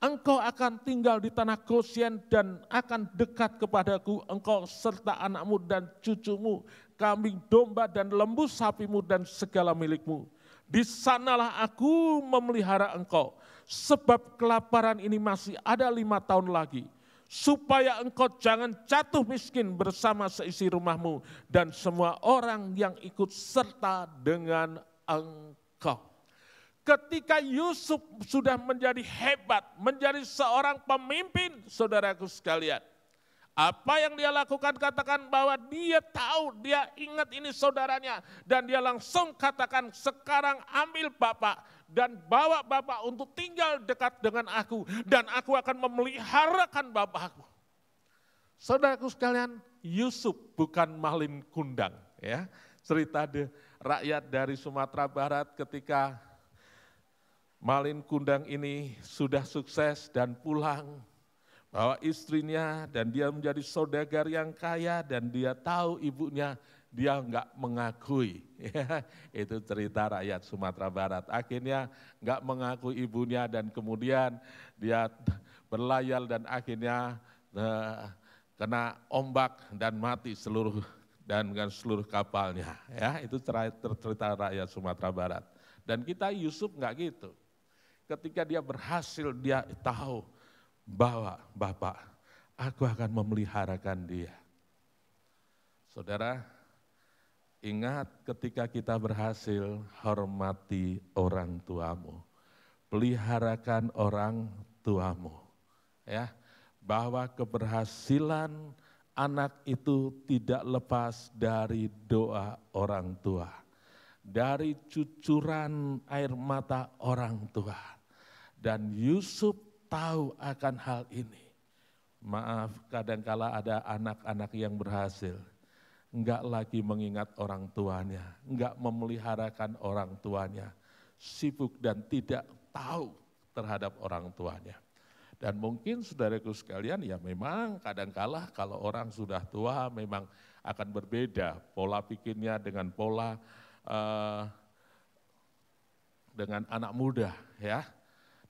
Engkau akan tinggal di tanah Gosyen dan akan dekat kepadaku, engkau serta anakmu dan cucumu, kambing domba dan lembu sapimu dan segala milikmu. Di sanalah aku memelihara engkau, sebab kelaparan ini masih ada 5 tahun lagi. Supaya engkau jangan jatuh miskin bersama seisi rumahmu dan semua orang yang ikut serta dengan engkau. Ketika Yusuf sudah menjadi hebat, menjadi seorang pemimpin, saudaraku sekalian. Apa yang dia lakukan, katakan bahwa dia tahu, dia ingat ini saudaranya. Dan dia langsung katakan, sekarang ambil bapak dan bawa bapak untuk tinggal dekat dengan aku. Dan aku akan memeliharakan bapakku. Saudaraku sekalian, Yusuf bukan malin kundang. Ya, cerita rakyat dari Sumatera Barat ketika malin kundang ini sudah sukses dan pulang, bawa istrinya dan dia menjadi saudagar yang kaya dan dia tahu ibunya, dia enggak mengakui. Ya, itu cerita rakyat Sumatera Barat. Akhirnya enggak mengakui ibunya dan kemudian dia berlayar dan akhirnya kena ombak dan mati dengan seluruh kapalnya. Ya, itu cerita rakyat Sumatera Barat. Dan kita Yusuf enggak gitu. Ketika dia berhasil, dia tahu bahwa Bapak, aku akan memeliharakan dia. Saudara, ingat ketika kita berhasil, hormati orang tuamu. Peliharakan orang tuamu. Ya, bahwa keberhasilan anak itu tidak lepas dari doa orang tua. Dari cucuran air mata orang tua. Dan Yusuf tahu akan hal ini. Maaf, kadangkala ada anak-anak yang berhasil. Enggak lagi mengingat orang tuanya. Enggak memeliharakan orang tuanya. Sibuk dan tidak tahu terhadap orang tuanya. Dan mungkin saudaraku sekalian, ya memang kadangkala kalau orang sudah tua memang akan berbeda. Pola pikirnya dengan pola dengan anak muda ya.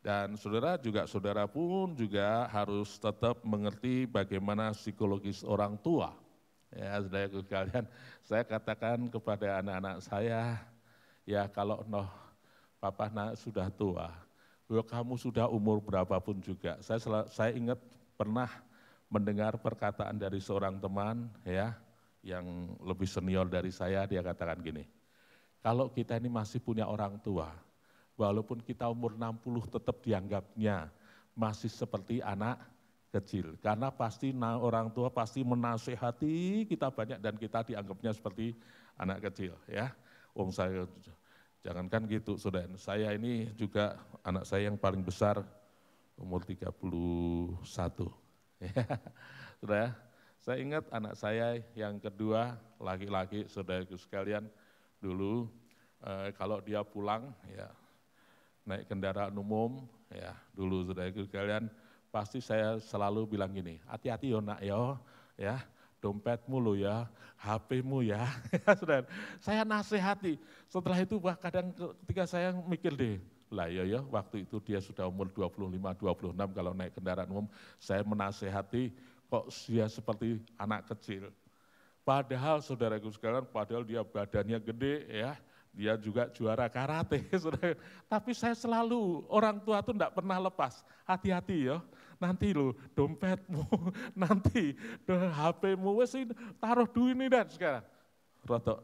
Dan saudara pun juga harus tetap mengerti bagaimana psikologis orang tua. Ya, saudaraku sekalian, saya katakan kepada anak-anak saya, ya kalau papa sudah tua, kamu sudah umur berapapun juga. Saya ingat pernah mendengar perkataan dari seorang teman ya, yang lebih senior dari saya, dia katakan gini, kalau kita ini masih punya orang tua, walaupun kita umur 60 tetap dianggapnya masih seperti anak kecil. Karena pasti orang tua pasti menasehati kita banyak dan kita dianggapnya seperti anak kecil ya. Saya jangankan gitu saudara, saya ini juga anak saya yang paling besar umur 31. Ya, saudara, saya ingat anak saya yang kedua laki-laki, saudaraku sekalian, dulu kalau dia pulang ya naik kendaraan umum, ya dulu saudaraku sekalian, pasti saya selalu bilang gini, hati-hati yo nak yo, ya dompetmu lo ya, HP-mu ya, saudara. Saya nasihati, setelah itu kadang ketika saya mikir deh, lah ya waktu itu dia sudah umur 25-26 kalau naik kendaraan umum, saya menasihati kok dia seperti anak kecil. Padahal saudaraku sekalian, padahal dia badannya gede ya, dia juga juara karate, saudara. Tapi saya selalu, orang tua tuh enggak pernah lepas, hati-hati ya, nanti lo dompetmu, nanti HP-mu, taruh duit ini dan sekarang. Rotok,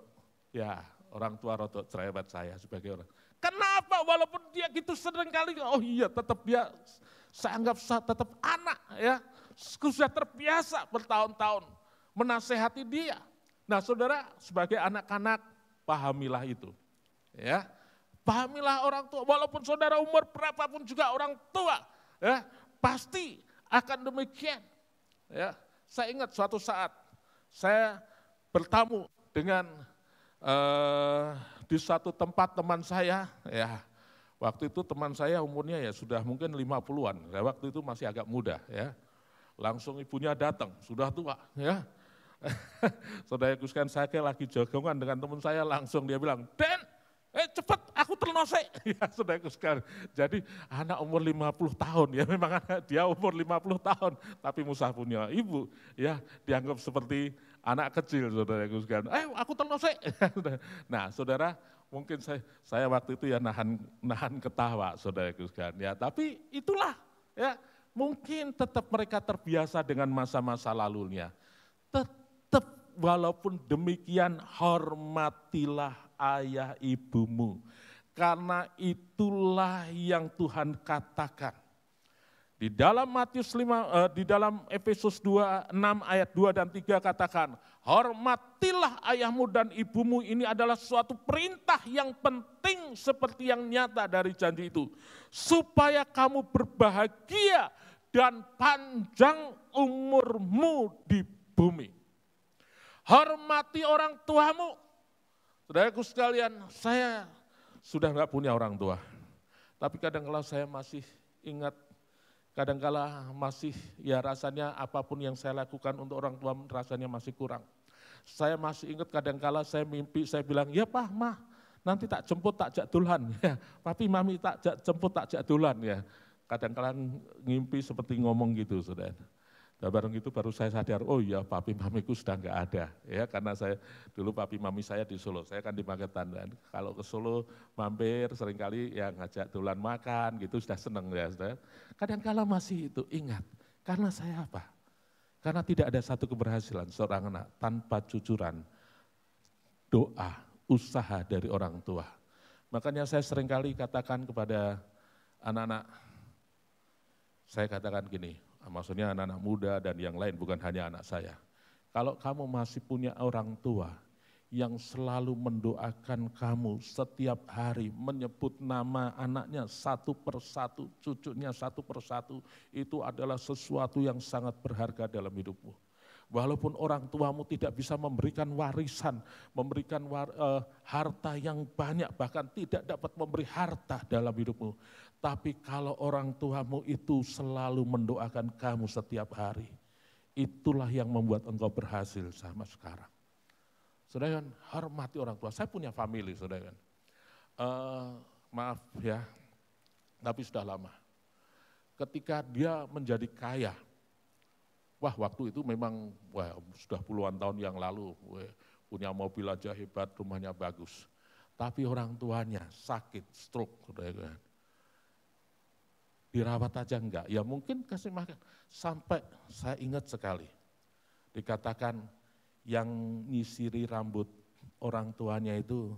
ya orang tua rotok cerewet saya sebagai orang. Kenapa walaupun dia gitu seringkali, oh iya tetap dia, saya anggap tetap anak ya, sudah terbiasa bertahun-tahun menasehati dia. Nah saudara, sebagai anak-anak, pahamilah itu. Ya, pahamilah orang tua, walaupun saudara umur berapapun juga orang tua, ya pasti akan demikian. Ya, saya ingat suatu saat saya bertamu dengan di satu tempat teman saya, ya waktu itu teman saya umurnya ya sudah mungkin 50-an, ya, waktu itu masih agak muda, ya langsung ibunya datang, sudah tua, ya. Saudara sekalian, saya lagi jagongan dengan teman saya, langsung dia bilang, Den, cepet aku ternosek. Ya saudara sekalian, jadi anak umur 50 tahun, ya memang dia umur 50 tahun, tapi Musa punya ibu, ya dianggap seperti anak kecil saudara sekalian. Aku ternosek. Nah saudara, mungkin saya waktu itu ya nahan ketawa saudara sekalian, ya tapi itulah ya, mungkin tetap mereka terbiasa dengan masa-masa lalunya. Tetap walaupun demikian hormatilah ayah ibumu, karena itulah yang Tuhan katakan. Di dalam di dalam Efesus 2:6 ayat 2 dan 3 katakan, hormatilah ayahmu dan ibumu, ini adalah suatu perintah yang penting seperti yang nyata dari janji itu, supaya kamu berbahagia dan panjang umurmu di bumi. Hormati orang tuamu. Saudaraku sekalian, saya sudah enggak punya orang tua. Tapi kadang-kala saya masih ingat, kadang-kala masih ya rasanya apapun yang saya lakukan untuk orang tua rasanya masih kurang. Saya masih ingat kadang-kala saya mimpi, saya bilang, ya Pak, Mah, nanti tak jemput tak jak dulan. Ya, Papi, Mami tak jemput tak jak dulan. Ya, kadang-kala ngimpi seperti ngomong gitu, saudara. Nah, bareng itu baru saya sadar, oh iya papi mamiku sudah enggak ada, ya karena saya dulu papi mami saya di Solo, saya kan di Magetan, dan kalau ke Solo mampir seringkali ya ngajak dolan makan gitu, sudah seneng ya saudara. Kadang-kala masih itu ingat, karena saya apa? Karena tidak ada satu keberhasilan seorang anak tanpa cucuran doa, usaha dari orang tua. Makanya saya seringkali katakan kepada anak-anak, saya katakan gini, maksudnya anak-anak muda dan yang lain, bukan hanya anak saya. Kalau kamu masih punya orang tua yang selalu mendoakan kamu setiap hari, menyebut nama anaknya satu persatu, cucunya satu persatu, itu adalah sesuatu yang sangat berharga dalam hidupmu. Walaupun orang tuamu tidak bisa memberikan warisan, memberikan harta yang banyak, bahkan tidak dapat memberi harta dalam hidupmu. Tapi kalau orang tuamu itu selalu mendoakan kamu setiap hari, itulah yang membuat engkau berhasil sama sekarang. Saudara, hormati orang tua. Saya punya family, saudara. maaf ya, tapi sudah lama. Ketika dia menjadi kaya, wah waktu itu memang sudah puluhan tahun yang lalu, punya mobil aja hebat, rumahnya bagus. Tapi orang tuanya sakit, stroke, saudara. Dirawat aja enggak, ya mungkin kasih makan. Sampai saya ingat sekali, dikatakan yang nyisiri rambut orang tuanya itu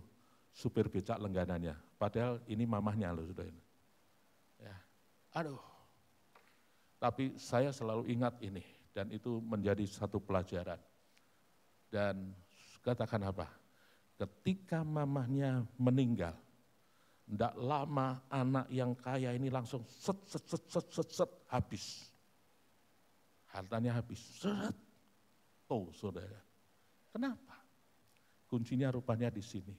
supir becak langganannya. Padahal ini mamahnya loh, saudara. Ya, aduh. Tapi saya selalu ingat ini, dan itu menjadi satu pelajaran. Dan katakan apa? Ketika mamahnya meninggal, tidak lama anak yang kaya ini langsung set habis. Hartanya habis, seret. Oh saudara, kenapa? Kuncinya rupanya di sini.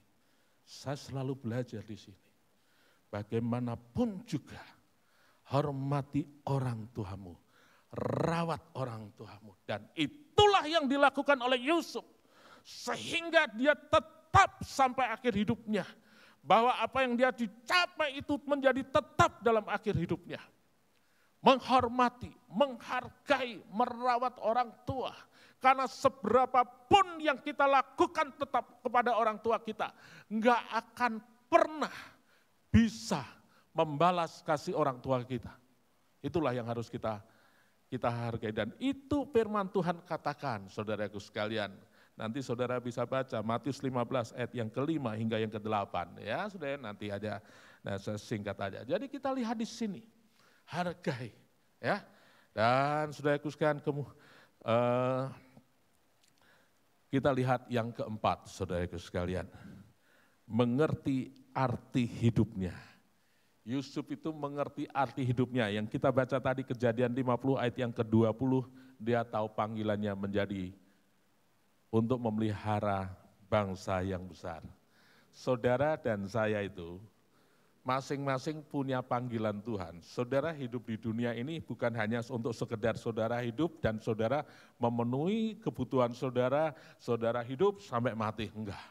Saya selalu belajar di sini. Bagaimanapun juga, hormati orang tuamu, rawat orang tuamu. Dan itulah yang dilakukan oleh Yusuf. Sehingga dia tetap sampai akhir hidupnya. Bahwa apa yang dia dicapai itu menjadi tetap dalam akhir hidupnya. Menghormati, menghargai, merawat orang tua. Karena seberapapun yang kita lakukan tetap kepada orang tua kita, enggak akan pernah bisa membalas kasih orang tua kita. Itulah yang harus kita hargai. Dan itu firman Tuhan katakan, saudaraku sekalian. Nanti saudara bisa baca Matius 15 ayat yang ke-5 hingga yang ke-8. Ya, saudara nanti aja, nah saya singkat aja. Jadi kita lihat di sini, hargai. Ya, dan saudaraku sekalian, kita lihat yang keempat, saudaraku sekalian. Mengerti arti hidupnya. Yusuf itu mengerti arti hidupnya. Yang kita baca tadi Kejadian 50 ayat yang ke-20, dia tahu panggilannya menjadi untuk memelihara bangsa yang besar. Saudara dan saya itu masing-masing punya panggilan Tuhan. Saudara hidup di dunia ini bukan hanya untuk sekedar saudara hidup dan saudara memenuhi kebutuhan saudara, saudara hidup sampai mati, enggak.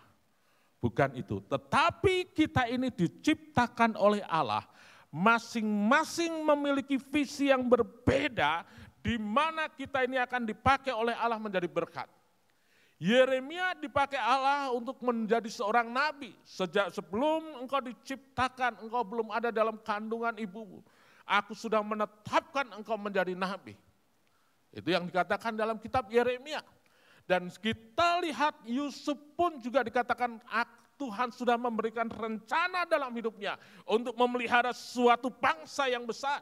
Bukan itu, tetapi kita ini diciptakan oleh Allah, masing-masing memiliki visi yang berbeda, di mana kita ini akan dipakai oleh Allah menjadi berkat. Yeremia dipakai Allah untuk menjadi seorang nabi. Sejak sebelum engkau diciptakan, engkau belum ada dalam kandungan ibumu. Aku sudah menetapkan engkau menjadi nabi. Itu yang dikatakan dalam kitab Yeremia. Dan kita lihat Yusuf pun juga dikatakan Tuhan sudah memberikan rencana dalam hidupnya untuk memelihara suatu bangsa yang besar.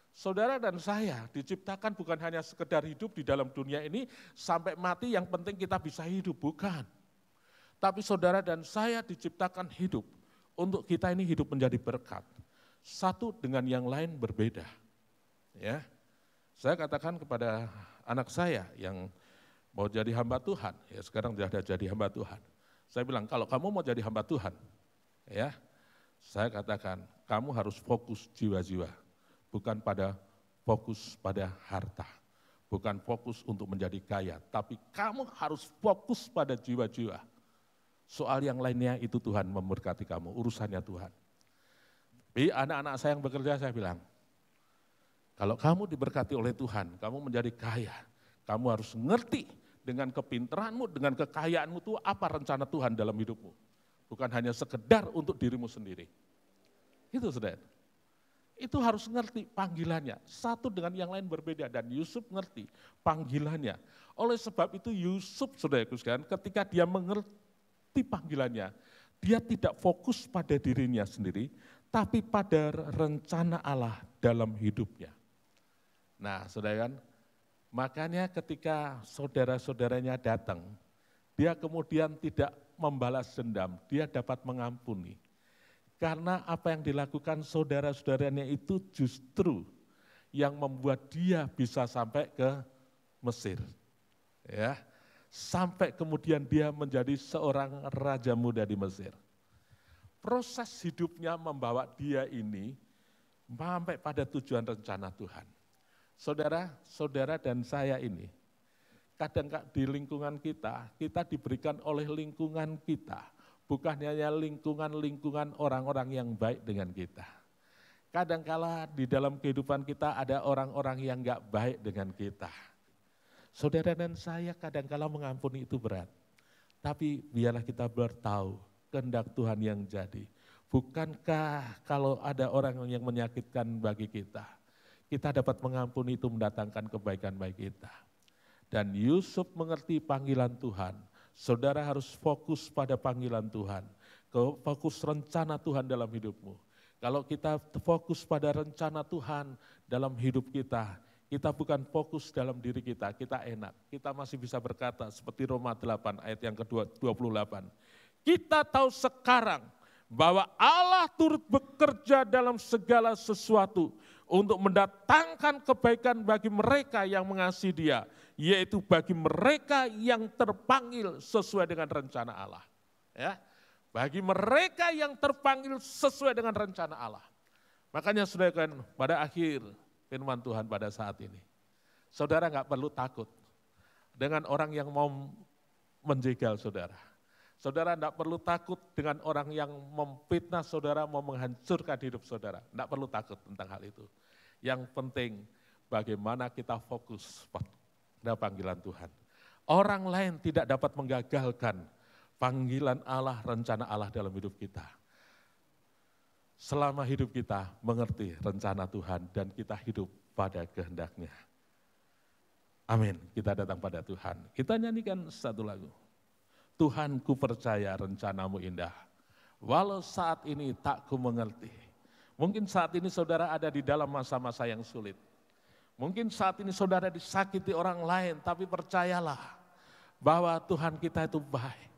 Saudara dan saya diciptakan bukan hanya sekedar hidup di dalam dunia ini sampai mati yang penting kita bisa hidup, bukan. Tapi saudara dan saya diciptakan hidup untuk kita ini hidup menjadi berkat. Satu dengan yang lain berbeda. Ya, saya katakan kepada anak saya yang mau jadi hamba Tuhan, ya sekarang sudah jadi hamba Tuhan. Saya bilang kalau kamu mau jadi hamba Tuhan, ya saya katakan kamu harus fokus jiwa-jiwa. Bukan fokus pada harta, bukan fokus untuk menjadi kaya, tapi kamu harus fokus pada jiwa-jiwa. Soal yang lainnya itu Tuhan memberkati kamu, urusannya Tuhan. Tapi anak-anak saya yang bekerja saya bilang, kalau kamu diberkati oleh Tuhan, kamu menjadi kaya, kamu harus ngerti dengan kepintaranmu, dengan kekayaanmu itu apa rencana Tuhan dalam hidupmu. Bukan hanya sekedar untuk dirimu sendiri. Itu saudara. Itu harus ngerti panggilannya, satu dengan yang lain berbeda, dan Yusuf ngerti panggilannya. Oleh sebab itu Yusuf, saudaraku sekalian, ketika dia mengerti panggilannya, dia tidak fokus pada dirinya sendiri, tapi pada rencana Allah dalam hidupnya. Nah saudara kan, makanya ketika saudara-saudaranya datang, dia kemudian tidak membalas dendam, dia dapat mengampuni. Karena apa yang dilakukan saudara-saudaranya itu justru yang membuat dia bisa sampai ke Mesir. Ya, sampai kemudian dia menjadi seorang raja muda di Mesir. Proses hidupnya membawa dia ini sampai pada tujuan rencana Tuhan. Saudara-saudara dan saya ini, kadang di lingkungan kita diberikan oleh lingkungan kita bukan hanya lingkungan-lingkungan orang-orang yang baik dengan kita. Kadangkala di dalam kehidupan kita ada orang-orang yang gak baik dengan kita. Saudara dan saya kadangkala mengampuni itu berat. Tapi biarlah kita bertahu kehendak Tuhan yang jadi. Bukankah kalau ada orang yang menyakitkan bagi kita, kita dapat mengampuni itu mendatangkan kebaikan bagi kita. Dan Yusuf mengerti panggilan Tuhan. Saudara harus fokus pada panggilan Tuhan. Fokus rencana Tuhan dalam hidupmu. Kalau kita fokus pada rencana Tuhan dalam hidup kita bukan fokus dalam diri kita enak. Kita masih bisa berkata seperti Roma 8 ayat yang ke-28. Kita tahu sekarang bahwa Allah turut bekerja dalam segala sesuatu untuk mendatangkan kebaikan bagi mereka yang mengasihi Dia, yaitu bagi mereka yang terpanggil sesuai dengan rencana Allah. Ya. Bagi mereka yang terpanggil sesuai dengan rencana Allah. Makanya saudara kan pada akhir firman Tuhan pada saat ini. Saudara nggak perlu takut dengan orang yang mau menjegal saudara. Saudara tidak perlu takut dengan orang yang memfitnah saudara, mau menghancurkan hidup saudara. Tidak perlu takut tentang hal itu. Yang penting bagaimana kita fokus pada panggilan Tuhan. Orang lain tidak dapat menggagalkan panggilan Allah, rencana Allah dalam hidup kita. Selama hidup kita mengerti rencana Tuhan dan kita hidup pada kehendak-Nya. Amin, kita datang pada Tuhan. Kita nyanyikan satu lagu. Tuhan, ku percaya rencanamu indah, walau saat ini tak ku mengerti. Mungkin saat ini saudara ada di dalam masa-masa yang sulit. Mungkin saat ini saudara disakiti orang lain, tapi percayalah bahwa Tuhan kita itu baik.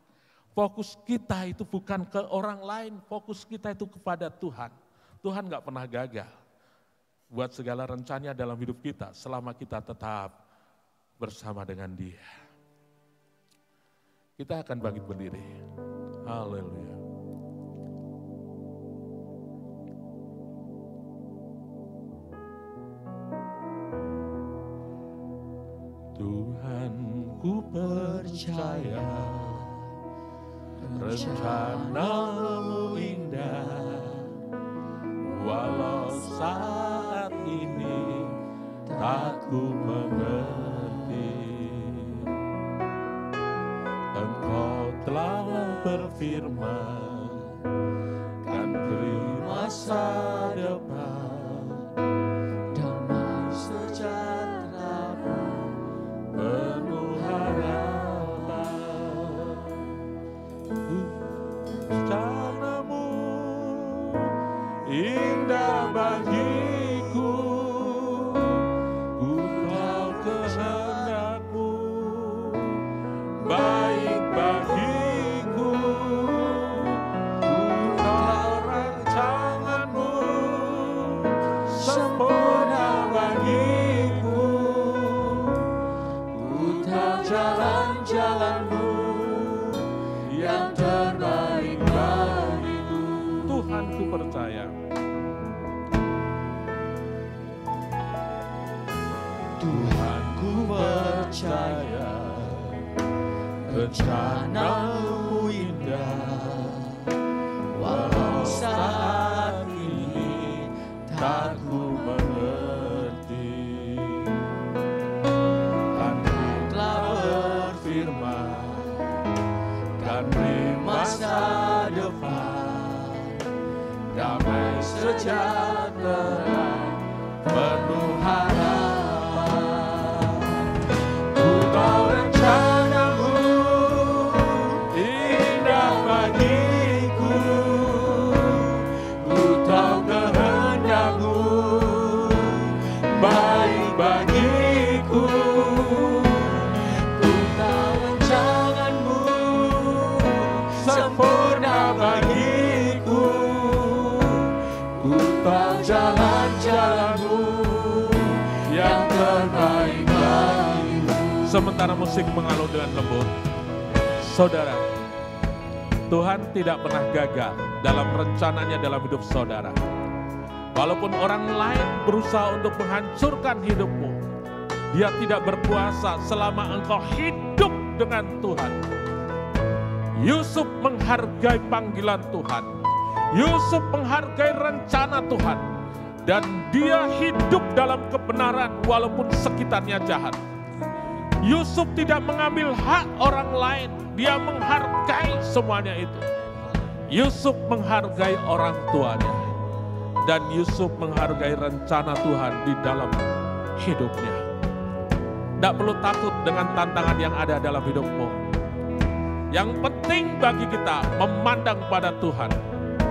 Fokus kita itu bukan ke orang lain, fokus kita itu kepada Tuhan. Tuhan gak pernah gagal buat segala rencananya dalam hidup kita selama kita tetap bersama dengan Dia. Kita akan bangkit berdiri. Haleluya. Tuhan, ku percaya rencana-Mu indah, walau saat ini tak ku mengerti. Engkau telah berfirman, kan beri masa depan, damai sejahtera penuh harapan. Rencana-Mu indah bagiku, ku tahu kehendak-Mu baik bagiku, ku tahu rancangan-Mu sempurna bagiku, ku tahu jalan-jalan-Mu yang terbaik bagiku. Tuhan, ku percaya. Tuhan, ku percaya rencana-Mu indah, walau saat ini tak ku mengerti. Kan telah berfirman, kan beri masa depan, damai sejahtera penuh harapan. Ku tahu rencana-Mu indah bagiku, ku tahu kehendak-Mu baik bagiku, ku tahu rancangan-Mu sempurna bagiku, ku tahu jalan-jalan-Mu yang terbaik bagiku. Sementara musik mengalun dengan lembut, saudara, Tuhan tidak pernah gagal dalam rencananya dalam hidup saudara. Walaupun orang lain berusaha untuk menghancurkan hidupmu, Dia tidak berkuasa selama engkau hidup dengan Tuhan. Yusuf menghargai panggilan Tuhan. Yusuf menghargai rencana Tuhan. Dan dia hidup dalam kebenaran walaupun sekitarnya jahat. Yusuf tidak mengambil hak orang lain. Dia menghargai semuanya itu. Yusuf menghargai orang tuanya. Dan Yusuf menghargai rencana Tuhan di dalam hidupnya. Tidak perlu takut dengan tantangan yang ada dalam hidupmu. Yang penting bagi kita memandang pada Tuhan.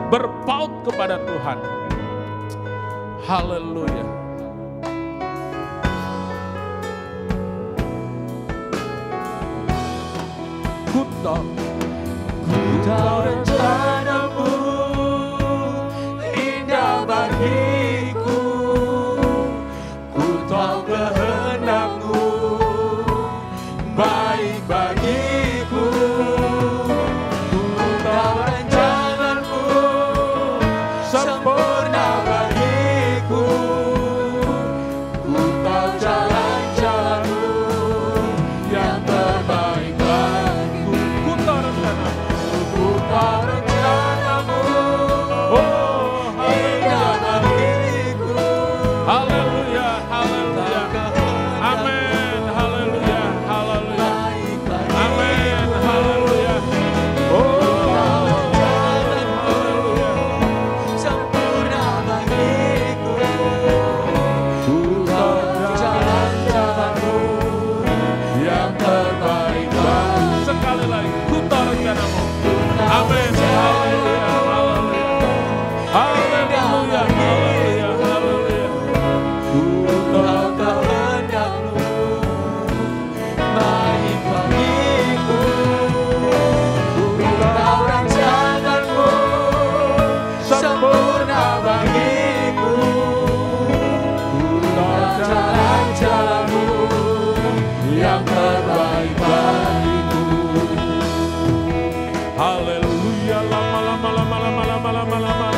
Berpaut kepada Tuhan. Haleluya. Ku tahu rencana-Mu indah bagiku. Ku tahu kehendak-Mu baik bagiku. Ku tahu rencana-Mu sempurna bagiku. Ku tahu jalan-jalan-Mu yang terbaik bagiku. Ku tahu rencana-Mu, ku tahu rencana-Mu, oh indah bagiku. Haleluya, haleluya, amin, haleluya, haleluya, amin, haleluya, oh haleluya, Sempurna bagiku. ku tahu jalan-jalan-Mu yang terbaik bagiku. Sekali lagi, ku tahu rencana-Mu, amin, haleluya, haleluya, haleluya, haleluya, haleluya, ku tahu Kehendak-Mu baik bagiku. Ku tahu rencana-Mu sempurna bagiku. ku tahu Jalan-jalan-Mu yang terbaik bagiku. Haleluya, lama lama lama lama lama lama lama.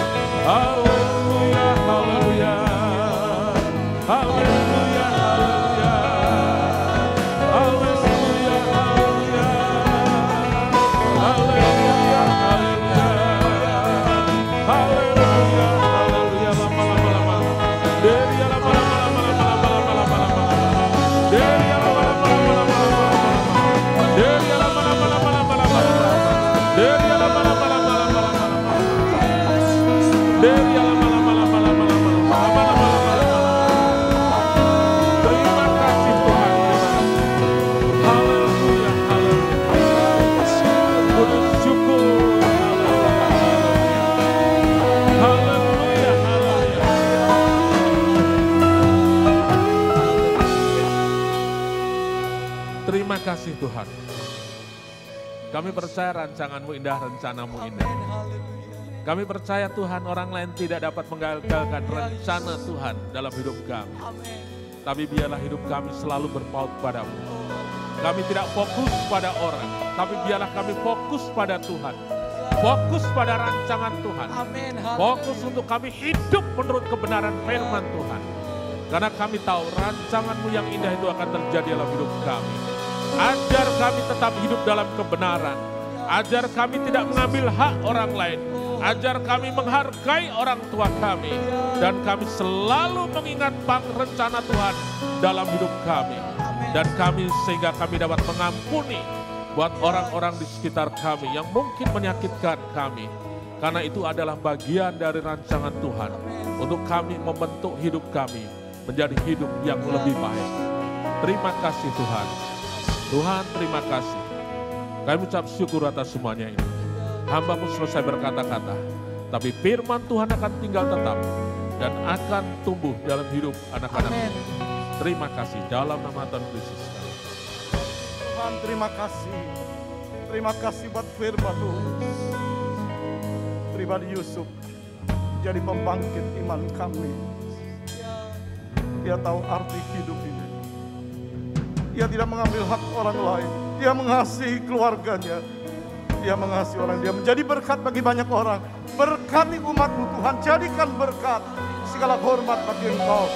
Haleluya, haleluya. Haleluya, haleluya. Haleluya, haleluya. Haleluya, haleluya. Haleluya, haleluya, lama lama lama. Deria lama lama lama lama lama lama lama. Deria lama lama lama lama lama. Deria lama lama lama lama lama. Deria lama lama lama lama lama. Deria lama lama lama lama lama. Lama lama lama lama. Terima kasih Tuhan. Haleluya, haleluya. Puji syukur. Haleluya, haleluya. Terima kasih Tuhan. Kami percaya rancangan-Mu indah, rencana-Mu indah. Kami percaya Tuhan orang lain tidak dapat menggagalkan rencana Tuhan dalam hidup kami. Tapi biarlah hidup kami selalu berpaut padamu. Kami tidak fokus pada orang, tapi biarlah kami fokus pada Tuhan. Fokus pada rancangan Tuhan. Fokus untuk kami hidup menurut kebenaran firman Tuhan. Karena kami tahu rancangan-Mu yang indah itu akan terjadi dalam hidup kami. Ajar kami tetap hidup dalam kebenaran. Ajar kami tidak mengambil hak orang lain. Ajar kami menghargai orang tua kami. Dan kami selalu mengingat rencana Tuhan dalam hidup kami. Dan kami sehingga kami dapat mengampuni buat orang-orang di sekitar kami yang mungkin menyakitkan kami. Karena itu adalah bagian dari rancangan Tuhan. Untuk kami membentuk hidup kami menjadi hidup yang lebih baik. Terima kasih Tuhan. Tuhan terima kasih. Kami ucap syukur atas semuanya ini. Hamba-Mu selesai berkata-kata. Tapi firman Tuhan akan tinggal tetap. Dan akan tumbuh dalam hidup anak-anak. Terima kasih dalam nama Tuhan Yesus. Tuhan terima kasih. Terima kasih buat firman-Mu. Pribadi Yusuf jadi pembangkit iman kami. Dia tahu arti hidup ini. Dia tidak mengambil hak orang lain. Dia mengasihi keluarganya. Dia mengasihi orang. Dia menjadi berkat bagi banyak orang. Berkati umat-Mu Tuhan. Jadikan berkat. Segala hormat bagi Engkau.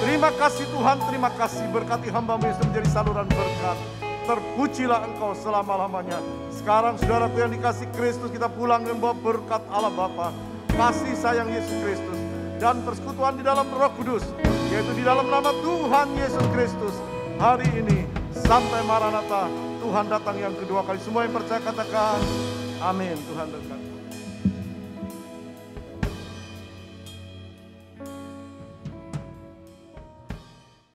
Terima kasih Tuhan. Terima kasih. Berkati hamba-Mu Yesus menjadi saluran berkat. terpujilah Engkau selama-lamanya. Sekarang saudaraku yang dikasih Kristus, kita pulang dengan bawa berkat Allah Bapa, kasih sayang Yesus Kristus, dan persekutuan di dalam Roh Kudus, yaitu di dalam nama Tuhan Yesus Kristus. Hari ini sampai Maranatha, Tuhan datang yang kedua kali. Semua yang percaya katakan amin. Tuhan berkati.